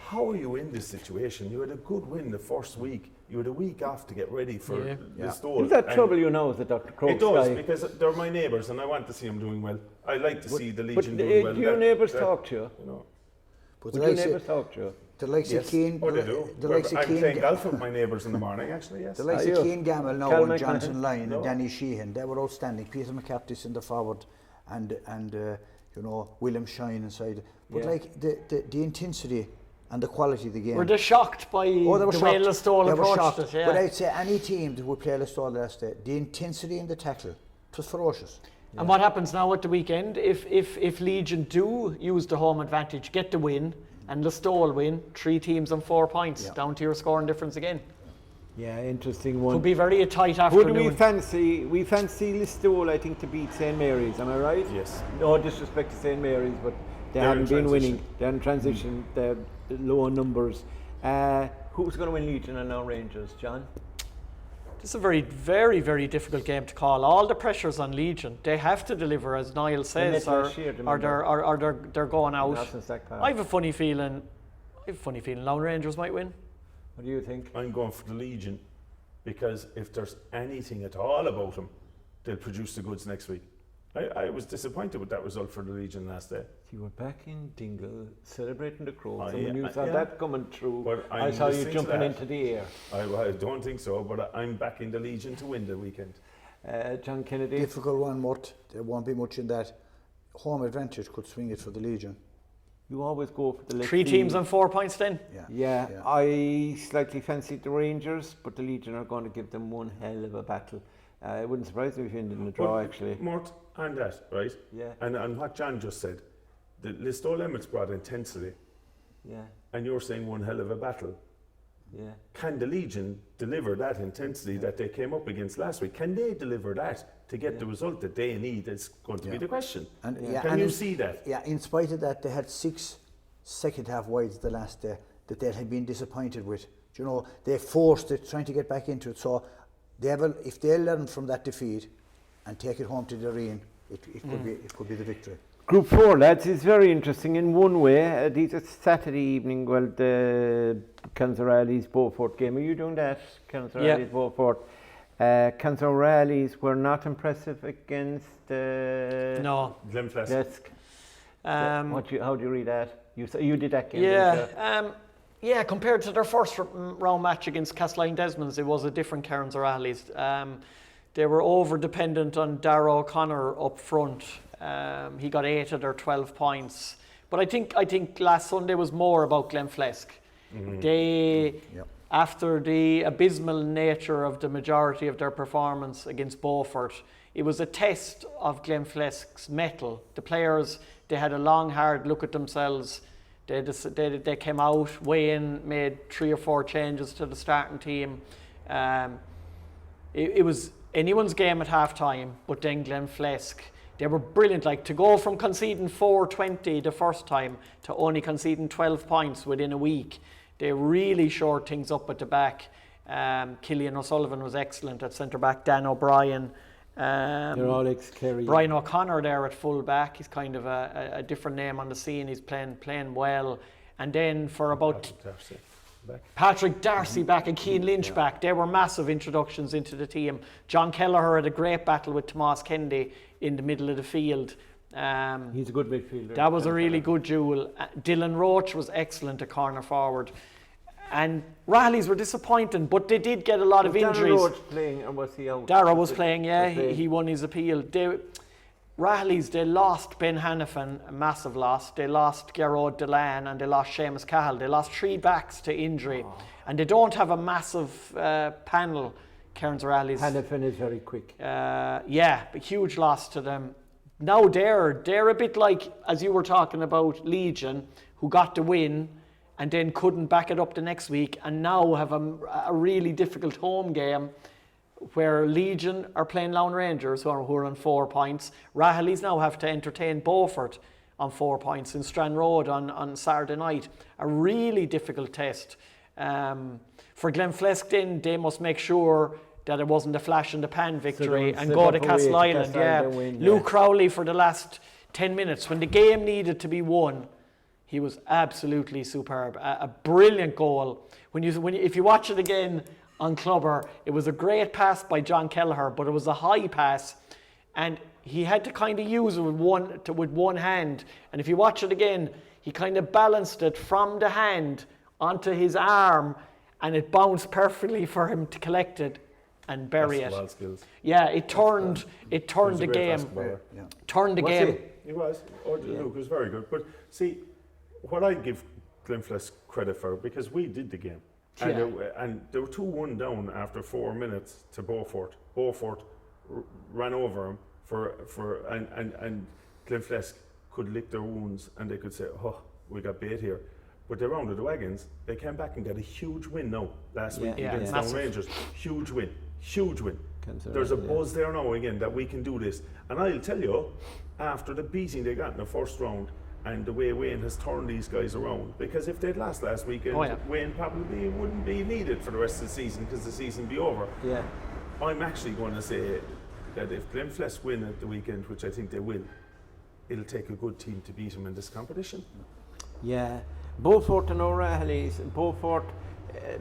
how are you in this situation? You had a good win the first week. You had a week off to get ready for the store. Does that trouble you now as a Dr. Croak's It does, guy? because they're my neighbours and I want to see them doing well. I like to see the But Legion doing well. do your neighbours talk to you? You know. But Would your neighbours talk to you? the likes of Keane, Oh, they do. the likes of I'm playing Keane, golf with my neighbours in the morning, actually, yes. the likes Are of you? Keane Gamble now, Cal and McMahon? Johnson Lyon No. and Danny Sheehan, they were outstanding. Peter McCaptis in the forward, and William Shine inside. But Yeah. like the intensity and the quality of the game. Were they shocked by they were the shocked. way Listowel They were approached shocked. it? Yeah. But I'd say any team that would play Listowel last day, the intensity in the tackle, it was ferocious. And what happens now at the weekend if Legion do use the home advantage, get the win, and Listowel win, 3 teams and 4 points, down to your scoring difference again? Yeah, interesting one. Could be very a tight Who afternoon. do we fancy? We fancy Listowel, I think, to beat St Mary's. Am I right? Yes. No disrespect to St Mary's, but they They're in haven't been winning. transition. They're in transition. They're low on numbers. Who's going to win Legion and now Rangers, John? This is a very, very, very difficult game to call. All the pressure's on Legion. They have to deliver, as Niall says, met last year, they're going out. Nelson Stackpile. I have a funny feeling Lone Rangers might win. What do you think? I'm going for the Legion, because if there's anything at all about them, they'll produce the goods next week. I was disappointed with that result for the Legion last day. You were back in Dingle celebrating the Crows, Oh, and when yeah, you saw yeah. that coming through, But I I'm saw you listening to jumping that. into the air. I don't think so, but I'm backing the Legion to win the weekend. John Kennedy. Difficult one, Mort. There won't be much in that. Home advantage could swing it for the Legion. You always go for the left 3 teams field. and 4 points then? Yeah, I slightly fancied the Rangers, but the Legion are going to give them one hell of a battle. It wouldn't surprise me if you ended in a draw, But actually. Mort, and that, right? Yeah. And what John just said, the Listowel Emmets brought intensity, Yeah, and you're saying one hell of a battle. yeah. Can the Legion deliver that intensity that they came up against last week? Can they deliver that to get the result that they need? Is going to be the question. And Can you see that? Yeah, in spite of that, they had 6 second half wides the last day that they had been disappointed with. Do you know, they forced it, trying to get back into it. So if they learn from that defeat and take it home to the arena, it could be the victory. Group 4, lads, is very interesting in one way. These are Saturday evening, well, the Canzarales Beaufort game. Are you doing that, Canzarales Beaufort? Canzarales were not impressive against No. Glenflesk. Desk. Um, How do you read that? You did that game, didn't you? Yeah, compared to their first round match against Castline Desmonds, it was a different Cairns O'Reilly's. They were over-dependent on Darragh O'Connor up front. He got 8 of their 12 points. But I think last Sunday was more about Glenflesk. They, after the abysmal nature of the majority of their performance against Beaufort, it was a test of Glenflesk's mettle. The players, they had a long, hard look at themselves. They came out, weigh in, made 3 or 4 changes to the starting team. It was anyone's game at half time, but then Glenflesk, they were brilliant. Like, to go from conceding 4-20 the first time to only conceding 12 points within a week, they really shored things up at the back. Killian O'Sullivan was excellent at centre back. Dan O'Brien They're all ex-Kerry. Brian O'Connor there at full back. He's kind of a different name on the scene. He's playing well. And then for about Patrick Darcy back and Keane Lynch back. They were massive introductions into the team. John Kelleher had a great battle with Tomas Kennedy in the middle of the field. He's a good midfielder. That was a really good duel. Dylan Roach was excellent at corner forward. And Rahleys were disappointing, but they did get a lot of injuries. Was Roach playing, or was he out? Darragh was playing, yeah. He won his appeal. Rahleys, they lost Ben Hanifin, a massive loss. They lost Gerard Delan and they lost Seamus Cahill. They lost 3 backs to injury. And they don't have a massive panel, Cairns Rahleys. Hanifin is very quick. A huge loss to them. Now they're a bit like, as you were talking about, Legion, who got the win and then couldn't back it up the next week, and now have a really difficult home game where Legion are playing Lown Rangers, who are on 4 points. Rahleys now have to entertain Beaufort on 4 points in Strand Road on Saturday night. A really difficult test. For Glenflesk then, they must make sure that it wasn't a flash in the pan victory and go to Castle Island. Win, Luke Crowley for the last 10 minutes, when the game needed to be won, he was absolutely superb. A brilliant goal. If you watch it again on Clubber, it was a great pass by John Kelleher, but it was a high pass, and he had to kind of use it with one hand. And if you watch it again, he kind of balanced it from the hand onto his arm, and it bounced perfectly for him to collect it and bury it. Skills. Yeah, it turned the game. Turned the game. He was. Luke was very good. But see, what I give Glenflesk credit for, because we did the game. And they were 2-1 down after 4 minutes to Beaufort. Beaufort ran over him and Glenflesk could lick their wounds and they could say, oh, we got bait here. But they rounded the wagons. They came back and got a huge win now last week against Lown Rangers. Huge win. There's a buzz there now again that we can do this. And I'll tell you, after the beating they got in the first round, and the way Wayne has turned these guys around, because if they'd lost last weekend, Wayne probably wouldn't be needed for the rest of the season because the season would be over. Yeah. I'm actually going to say that if Glenflesk win at the weekend, which I think they will, it'll take a good team to beat them in this competition. Yeah. Beaufort and O'Reilly's. Beaufort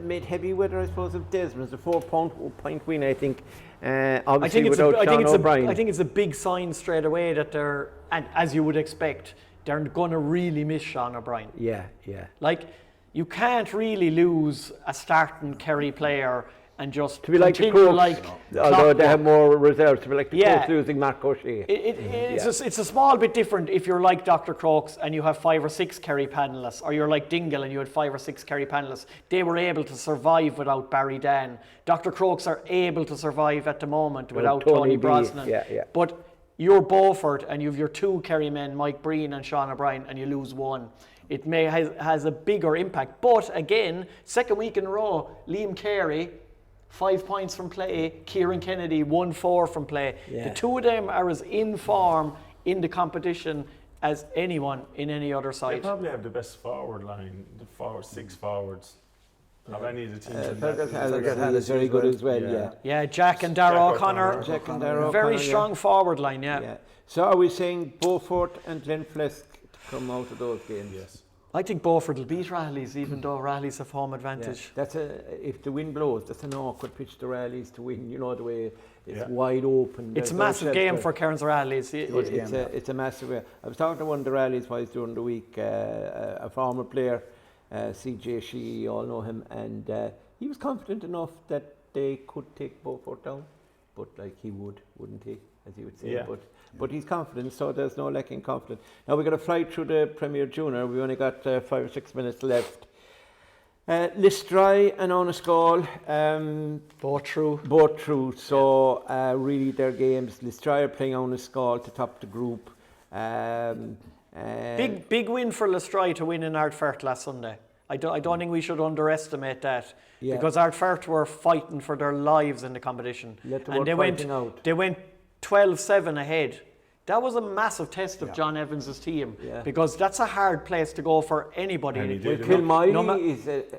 made heavy weather, I suppose, of Desmond. It's a 4-point win, I think. Obviously, without Sean O'Brien. I think it's a big sign straight away that they're, and as you would expect, they're going to really miss Sean O'Brien. Yeah. Like, you can't really lose a starting Kerry player and just to be like the Crooks, although they have more reserves, to be like the Crooks losing Mark O'Shea. It's a small bit different if you're like Dr. Crooks and you have 5 or 6 Kerry panellists, or you're like Dingle and you had 5 or 6 Kerry panellists. They were able to survive without Barry Dan. Dr. Crooks are able to survive at the moment without Tony Brosnan. But you're Beaufort and you have your 2 Kerry men, Mike Breen and Sean O'Brien, and you lose 1. It has a bigger impact. But again, second week in a row, Liam Carey, 5 points from play, Kieran Kennedy 1-4 from play. The 2 of them are as in form in the competition as anyone in any other side. They probably have the best forward line, the 6 forwards of any of the teams. Fergus is very good as well, Yeah, Jack and Darragh O'Connor. Very strong forward line, So are we saying Beaufort and Glenflesk to come out of those games? Yes. I think Beaufort will beat Rahleys, even though Rahleys have home advantage. That's if the wind blows, that's an awkward pitch to Rahleys to win. You know, the way it's wide open. It's a massive game for Cairns Rahleys. It's a massive game. I was talking to one of the Rahleys boys during the week, a former player, CJ Sheehy, you all know him, and he was confident enough that they could take Beaufort down, but like he wouldn't he, as he would say. But he's confident, so there's no lacking confidence. Now we're going to fly through the Premier Junior. We only got 5 or 6 minutes left. Listry and Onascall, both through. So really their games. Listry are playing Onascall to top the group. Big win for Listry to win in Ardfert last Sunday. I don't think we should underestimate that, because Ardfert were fighting for their lives in the competition, and they went 12-7 ahead. That was a massive test of John Evans' team Yeah. because that's a hard place to go for anybody. And he Well, did. Kilmiley is it's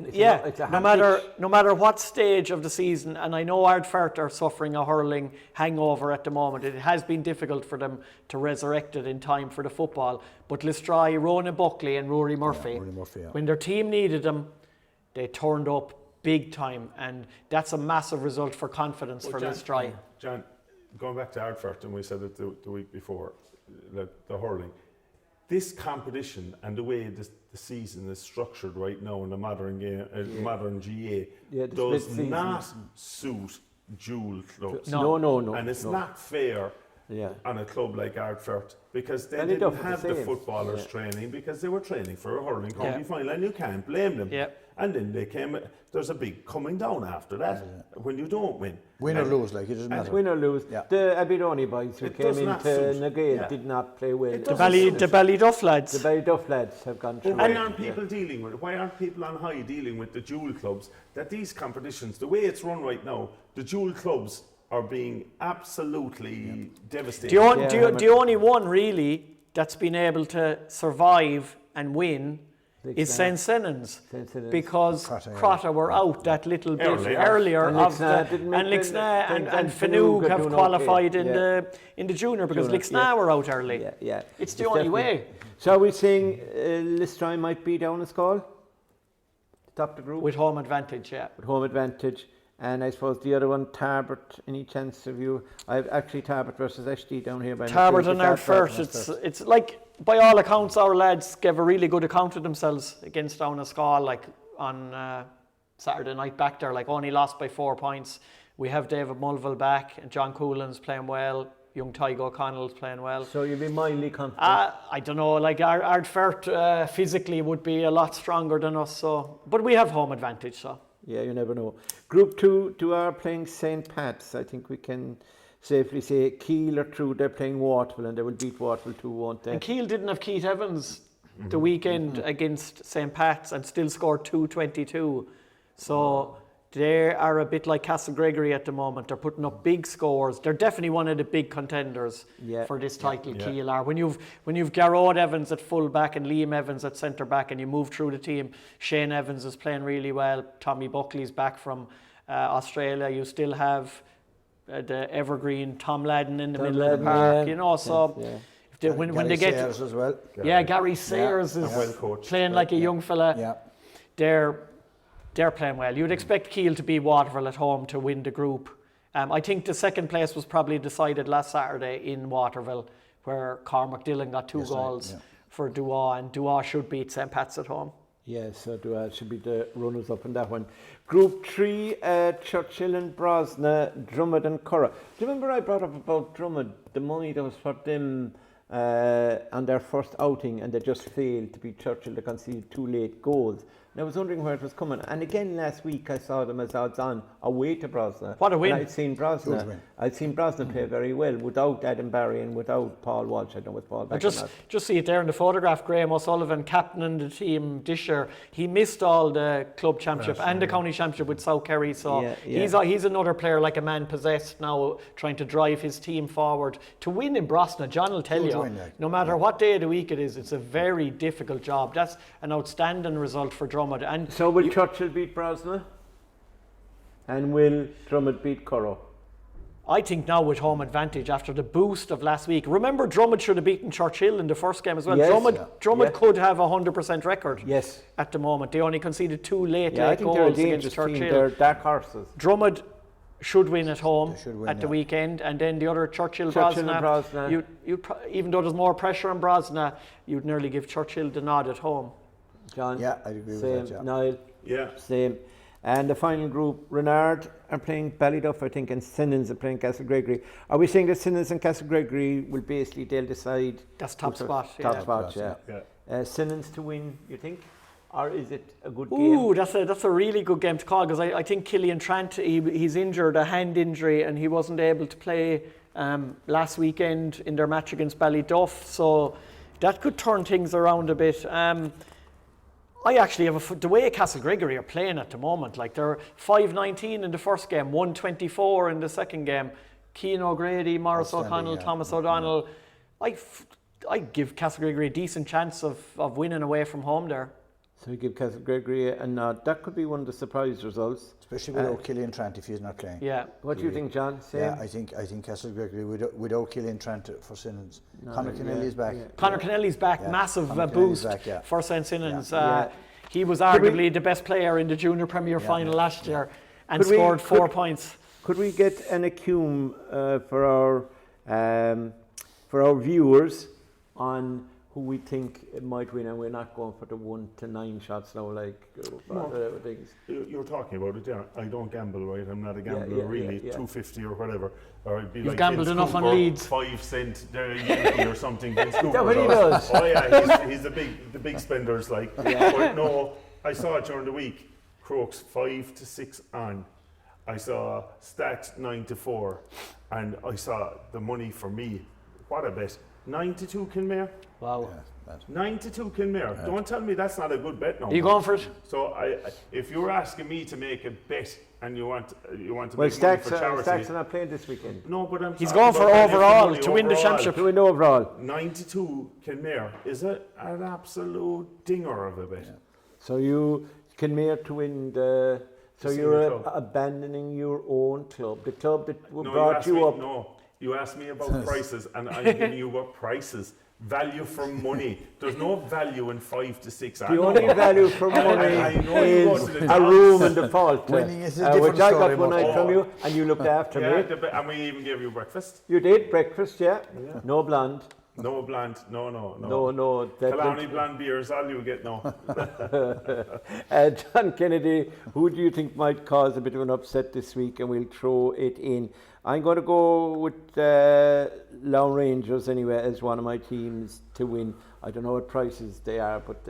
a hard pitch. No matter what stage of the season, and I know Ardfert are suffering a hurling hangover at the moment. It has been difficult for them to resurrect it in time for the football. But Listry, Ronan Buckley and Rory Murphy, when their team needed them, they turned up big time, and that's a massive result for confidence for Listry. John, going back to Ardfert, and we said it the week before, the hurling. This competition and the way the season is structured right now in the modern game, modern GA, does not suit dual clubs. No. And it's not fair on a club like Ardfert because they And didn't have the footballers training because they were training for a hurling county final, and you can't blame them. Yeah. And then there's a big coming down after that when you don't win. Win or lose, like, it doesn't matter. Win or lose. Yeah. The Abironi boys who It came does not into suit. Nagale did not play well. It The doesn't Ballyduff lads. The Ballyduff lads have gone through. Why aren't people dealing with it? Why aren't people on high dealing with the dual clubs? That these competitions, the way it's run right now, the dual clubs are being absolutely devastated. The only one really that's been able to survive and win is St. Senans, because Crotta were out that little bit earlier And of Lixna the, didn't and make Lixna the- and Finoog Finoog are have doing qualified okay. in the junior because Junior, Lixna were out early. Yeah. It's the only way. So are we saying Listry might be down a score? Top the group? With home advantage, yeah. With home advantage. And I suppose the other one, Tarbert, any chance of you? I've actually Tarbert versus SD down here. Tarbert and Ardfert, it's like, by all accounts, our lads gave a really good account of themselves against Downascall, like on Saturday night back there, like only lost by 4 points. We have David Mulville back, and John Coolan's playing well, young Tygo O'Connell's playing well. So you'll be mildly confident? I don't know, like Ardfert physically would be a lot stronger than us, so, but we have home advantage, so. Yeah, you never know. Group 2, are playing St. Pat's. I think we can safely say Keele are through. They're playing Waterville, and they will beat Waterville 2, won't they? And Keele didn't have Keith Evans the weekend against St. Pat's and still scored 222. So they are a bit like Castle Gregory at the moment. They're putting up big scores. They're definitely one of the big contenders for this title. Keele are. When you've Garrod Evans at full back and Liam Evans at centre back, and you move through the team, Shane Evans is playing really well. Tommy Buckley's back from Australia. You still have the evergreen Tom Ladden in the middle of the park. You know, so. If they, when they get Sayers as well. Gary Sayers is well playing like a young fella. Yeah. They're playing well. You'd expect Keele to be Waterville at home to win the group. I think the second place was probably decided last Saturday in Waterville, where Cormac Dillon got 2 goals for Dua, and Dua should beat St. Pat's at home. Yes, so Dua should be the runners-up in that one. Group 3, Churchill and Brosna, Drummond and Curra. Do you remember I brought up about Drummond, the money that was for them on their first outing, and they just failed to beat Churchill. They conceded 2 late goals. And I was wondering where it was coming. And again last week I saw them as odds on away to Brosna. What a win. And I'd seen Brosna play very well without Adam Barry and without Paul Walsh. I don't know with Paul back. Just see it there in the photograph. Graham O'Sullivan, captaining the team this year. He missed all the club championship and the county championship with South Kerry. So he's another player like a man possessed now, trying to drive his team forward. To win in Brosna, John will tell you, no matter what day of the week it is, it's a very difficult job. That's an outstanding result for Drummond. And so will Churchill beat Brosna? And will Drummond beat Curra? I think now with home advantage after the boost of last week. Remember, Drummond should have beaten Churchill in the first game as well. Yes, Drummond could have a 100% record at the moment. They only conceded 2 late goals against Churchill. They're dark horses. Drummond should win at home at the weekend, and then the other Churchill Brosna. Even though there's more pressure on Brosna, you'd nearly give Churchill the nod at home. John? Yeah, I agree same. with that. Niall? Yeah. Same. And the final group, Renard are playing Ballyduff, I think, and Sinnans are playing Castle Gregory. Are we saying that Sinnans and Castle Gregory will basically, they'll decide? That's top spot. Top spot, yeah. Sinnans to win, you think? Or is it a good game? Ooh, that's a really good game to call, because I think Killian Trant, he's injured, a hand injury, and he wasn't able to play last weekend in their match against Ballyduff, so that could turn things around a bit. I actually have the way Castle Gregory are playing at the moment, like they're 5-19 in the first game, 1-24 in the second game. Keane O'Grady, Morris O'Connell, Thomas O'Donnell, I give Castle Gregory a decent chance of winning away from home there. So you give Castle Gregory a nod. That could be one of the surprise results. Especially without Killian Trant if he's not playing. Yeah. What do you think, John? Same? Yeah, I think Castle Gregory without Killian Trant for Sinnons. Conor Kennelly's back. Yeah. Conor Kennelly's back, massive Conor boost Kennelly's back, for St. Sinnons. He was Could we- arguably the best player in the junior Premier final last year and scored 4 points. Could we get an accum for our viewers on who we think might win, and we're not going for the 1 to 9 shots now, like things. You're talking about it there. I don't gamble, right? I'm not a gambler, yeah, really. yeah. 250 or whatever. Or I'd be You've like gambled Vince enough on Cooper, Leeds. 5 cent Yankee or something. Vince Cooper that what he does? Oh yeah, he's the big spenders, like. But no, I saw it during the week. Crooks 5 to 6 on. I saw Stats 9 to 4, and I saw the money for me. What a bet! 9 to 2 Kinmare. Wow. 9 to 2 Kinmare. Don't tell me that's not a good bet now. Are you going for it? So if you're asking me to make a bet and you want to Well, make money Stacks for charity, are not playing this weekend. no, but He's talking going for about overall money to win the overall. championship. To win overall. 9 to 2 Kinmare is an absolute dinger of a bet. Yeah. So you Kinmare to win the. So senior you're club. abandoning your own club, the club that No, brought asked you me, up. No, you asked me about prices, and I'm giving you what prices. Value for money. There's no value in 5 to 6. The only value for money I know you go is to the a dogs. room in default. Winning is a different which I story, got one but- night from you, and you looked after Yeah, me. and we even gave you breakfast. You did breakfast, yeah. No blonde. No bland, no. No. Killarney blonde beer is all you get now. John Kennedy, who do you think might cause a bit of an upset this week? And we'll throw it in. I'm going to go with Lown Rangers anyway as one of my teams to win. I don't know what prices they are, but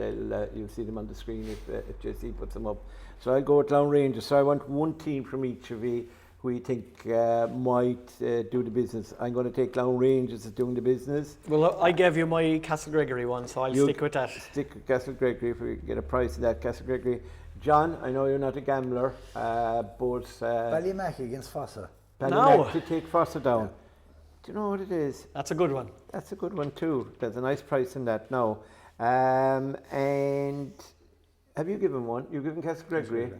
you'll see them on the screen if Jesse puts them up. So I'll go with Lown Rangers. So I want one team from each of you who you think might do the business. I'm going to take Lown Rangers as doing the business. Well, I gave you my Castle Gregory one, so I'll stick with that. Stick with Castle Gregory if we get a price of that. Castle Gregory. John, I know you're not a gambler, but Ballymac against Fossa. Ballymac to take Fossa down. Yeah. Do you know what it is? That's a good one. That's a good one too. There's a nice price in that now. And have you given one? You've given Castle Gregory?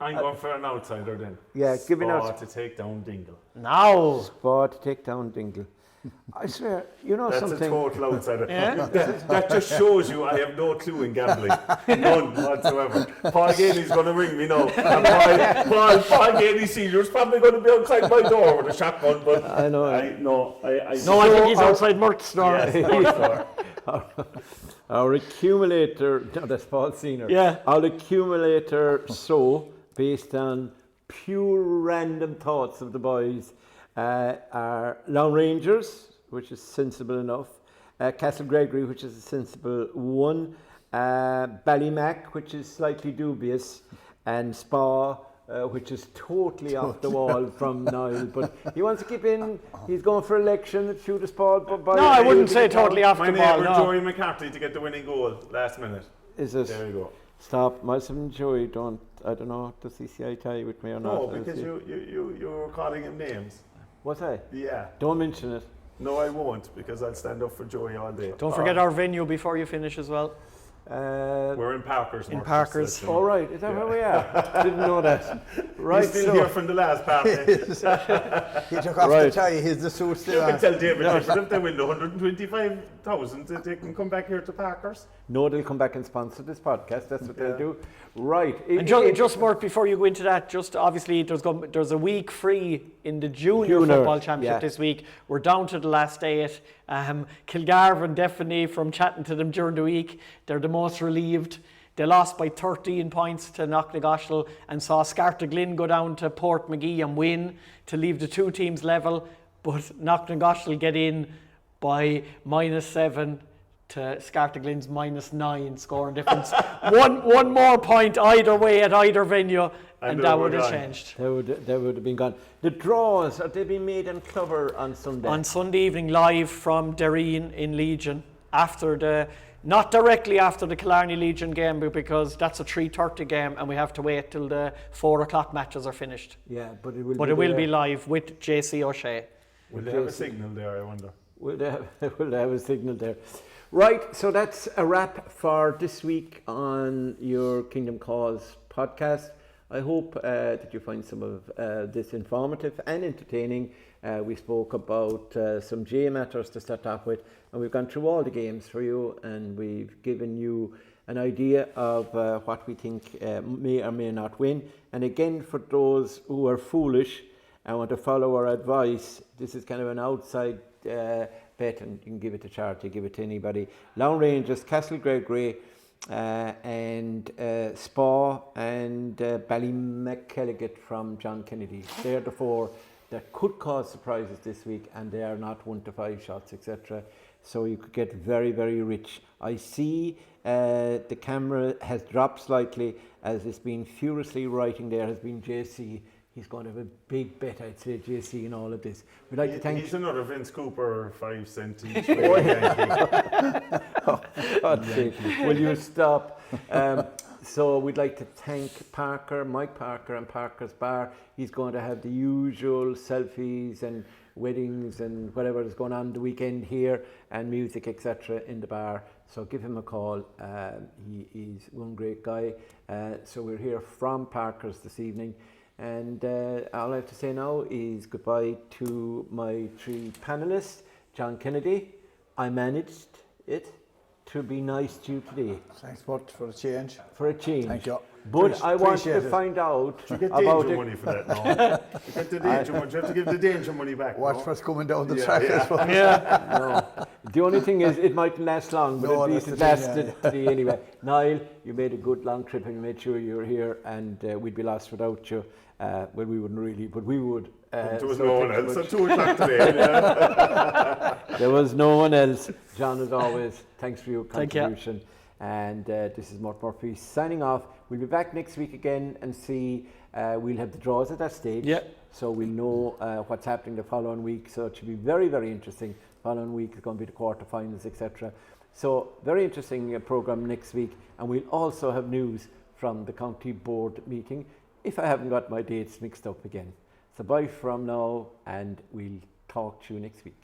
I'm going for an outsider then. Yeah, giving Spa out to take down Dingle. No. Spa to take down Dingle. I swear, you know That's something. a total outsider. Yeah. That just shows you I have no clue in gambling. None whatsoever. Paul Ganey's going to ring me now. And Paul Ganey Senior's probably going to be outside my door with a shotgun, but I know. I think he's outside Murt's door. Yes, Our accumulator, no, that's Paul Senior. Yeah. Our accumulator, based on pure random thoughts of the boys, are Lown Rangers, which is sensible enough, Castle Gregory, which is a sensible one, Ballymac, which is slightly dubious, and Spa, which is totally off the wall from Niall, but he wants to keep in. He's going for election, shoot a Spa. No, I wouldn't say totally off my the ball. neighbour No. Joey McCarthy to get the winning goal last minute. Is it? There you go. Stop, myself and Joey I don't know, does he see eye to eye with me or not? No, because you were calling him names. Was I? Yeah. Don't mention it. No, I won't, because I'll stand up for Joey all day. Don't forget our venue before you finish as well. We're in Parkers. In Marcus, Parkers. that's All right, is that where we are? Didn't know that. Right, He's still here from the last party. He took off the tie, he's the suit You still can on. tell David if they win the 125,000, they can come back here to Parkers. No, they'll come back and sponsor this podcast. That's what they'll do. Right. And just Mort, before you go into that, just obviously there's a week free in the junior football championship this week. We're down to the last 8. Kilgarvan definitely, from chatting to them during the week, they're the most relieved. They lost by 13 points to Knocknagoshel and saw Scartaglin go down to Port Magee and win to leave the two teams level, but Knocknagoshel get in by -7 to Scartaglin's -9 scoring difference. one more point either way at either venue, and that would have changed. That would have been gone. The draws, are they being made in Clover on Sunday? On Sunday evening, live from Derreen in Legion, not directly after the Killarney Legion game, because that's a 3:30 game and we have to wait till the 4 o'clock matches are finished. Yeah, but it will But it will be live with JC O'Shea. Will they have a signal there, I wonder? We'll have a signal there. Right, so that's a wrap for this week on your Kingdom Calls podcast. I hope that you find some of this informative and entertaining. We spoke about some GA matters to start off with, and we've gone through all the games for you, and we've given you an idea of what we think may or may not win. And again, for those who are foolish and want to follow our advice, this is kind of an outside bet, and you can give it to charity, give it to anybody. Long Rangers, Castle Grey, and Spa and Ballymackelliget from John Kennedy. They're the four that could cause surprises this week, and they are not 1 to 5 shots, etc. So you could get very, very rich. I see the camera has dropped slightly as it's been furiously writing. There has been JC. He's going to have a big bet, I'd say, JC, in all of this. We'd like to thank. He's another Vince Cooper 5 cent each. Oh, God's sake, will you stop? So we'd like to thank Mike Parker and Parker's Bar. He's going to have the usual selfies and weddings and whatever is going on the weekend here, and music, etc. in the bar. So give him a call. He is one great guy. So we're here from Parker's this evening. And all I have to say now is goodbye to my 3 panellists. John Kennedy, I managed it to be nice to you today. Thanks, Mort, for a change. For a change. Thank you. But I want to find out you get about danger money for that now. You get the danger money. You have to give the danger money back. Watch what's coming down the track. No. The only thing is, it mightn't last long, but at least it lasted today anyway. Niall, you made a good long trip and you made sure you were here, and we'd be lost without you. Well, we wouldn't really, but we would. There was no one else at 2 o'clock today. There was no one else. John, as always, thanks for your contribution. Thank you. And this is Mort Murphy signing off. We'll be back next week again and see. We'll have the draws at that stage. Yep. So we'll know what's happening the following week. So it should be very, very interesting. Following week is going to be the quarterfinals, etc. So very interesting programme next week. And we'll also have news from the county board meeting, if I haven't got my dates mixed up again. So bye from now, and we'll talk to you next week.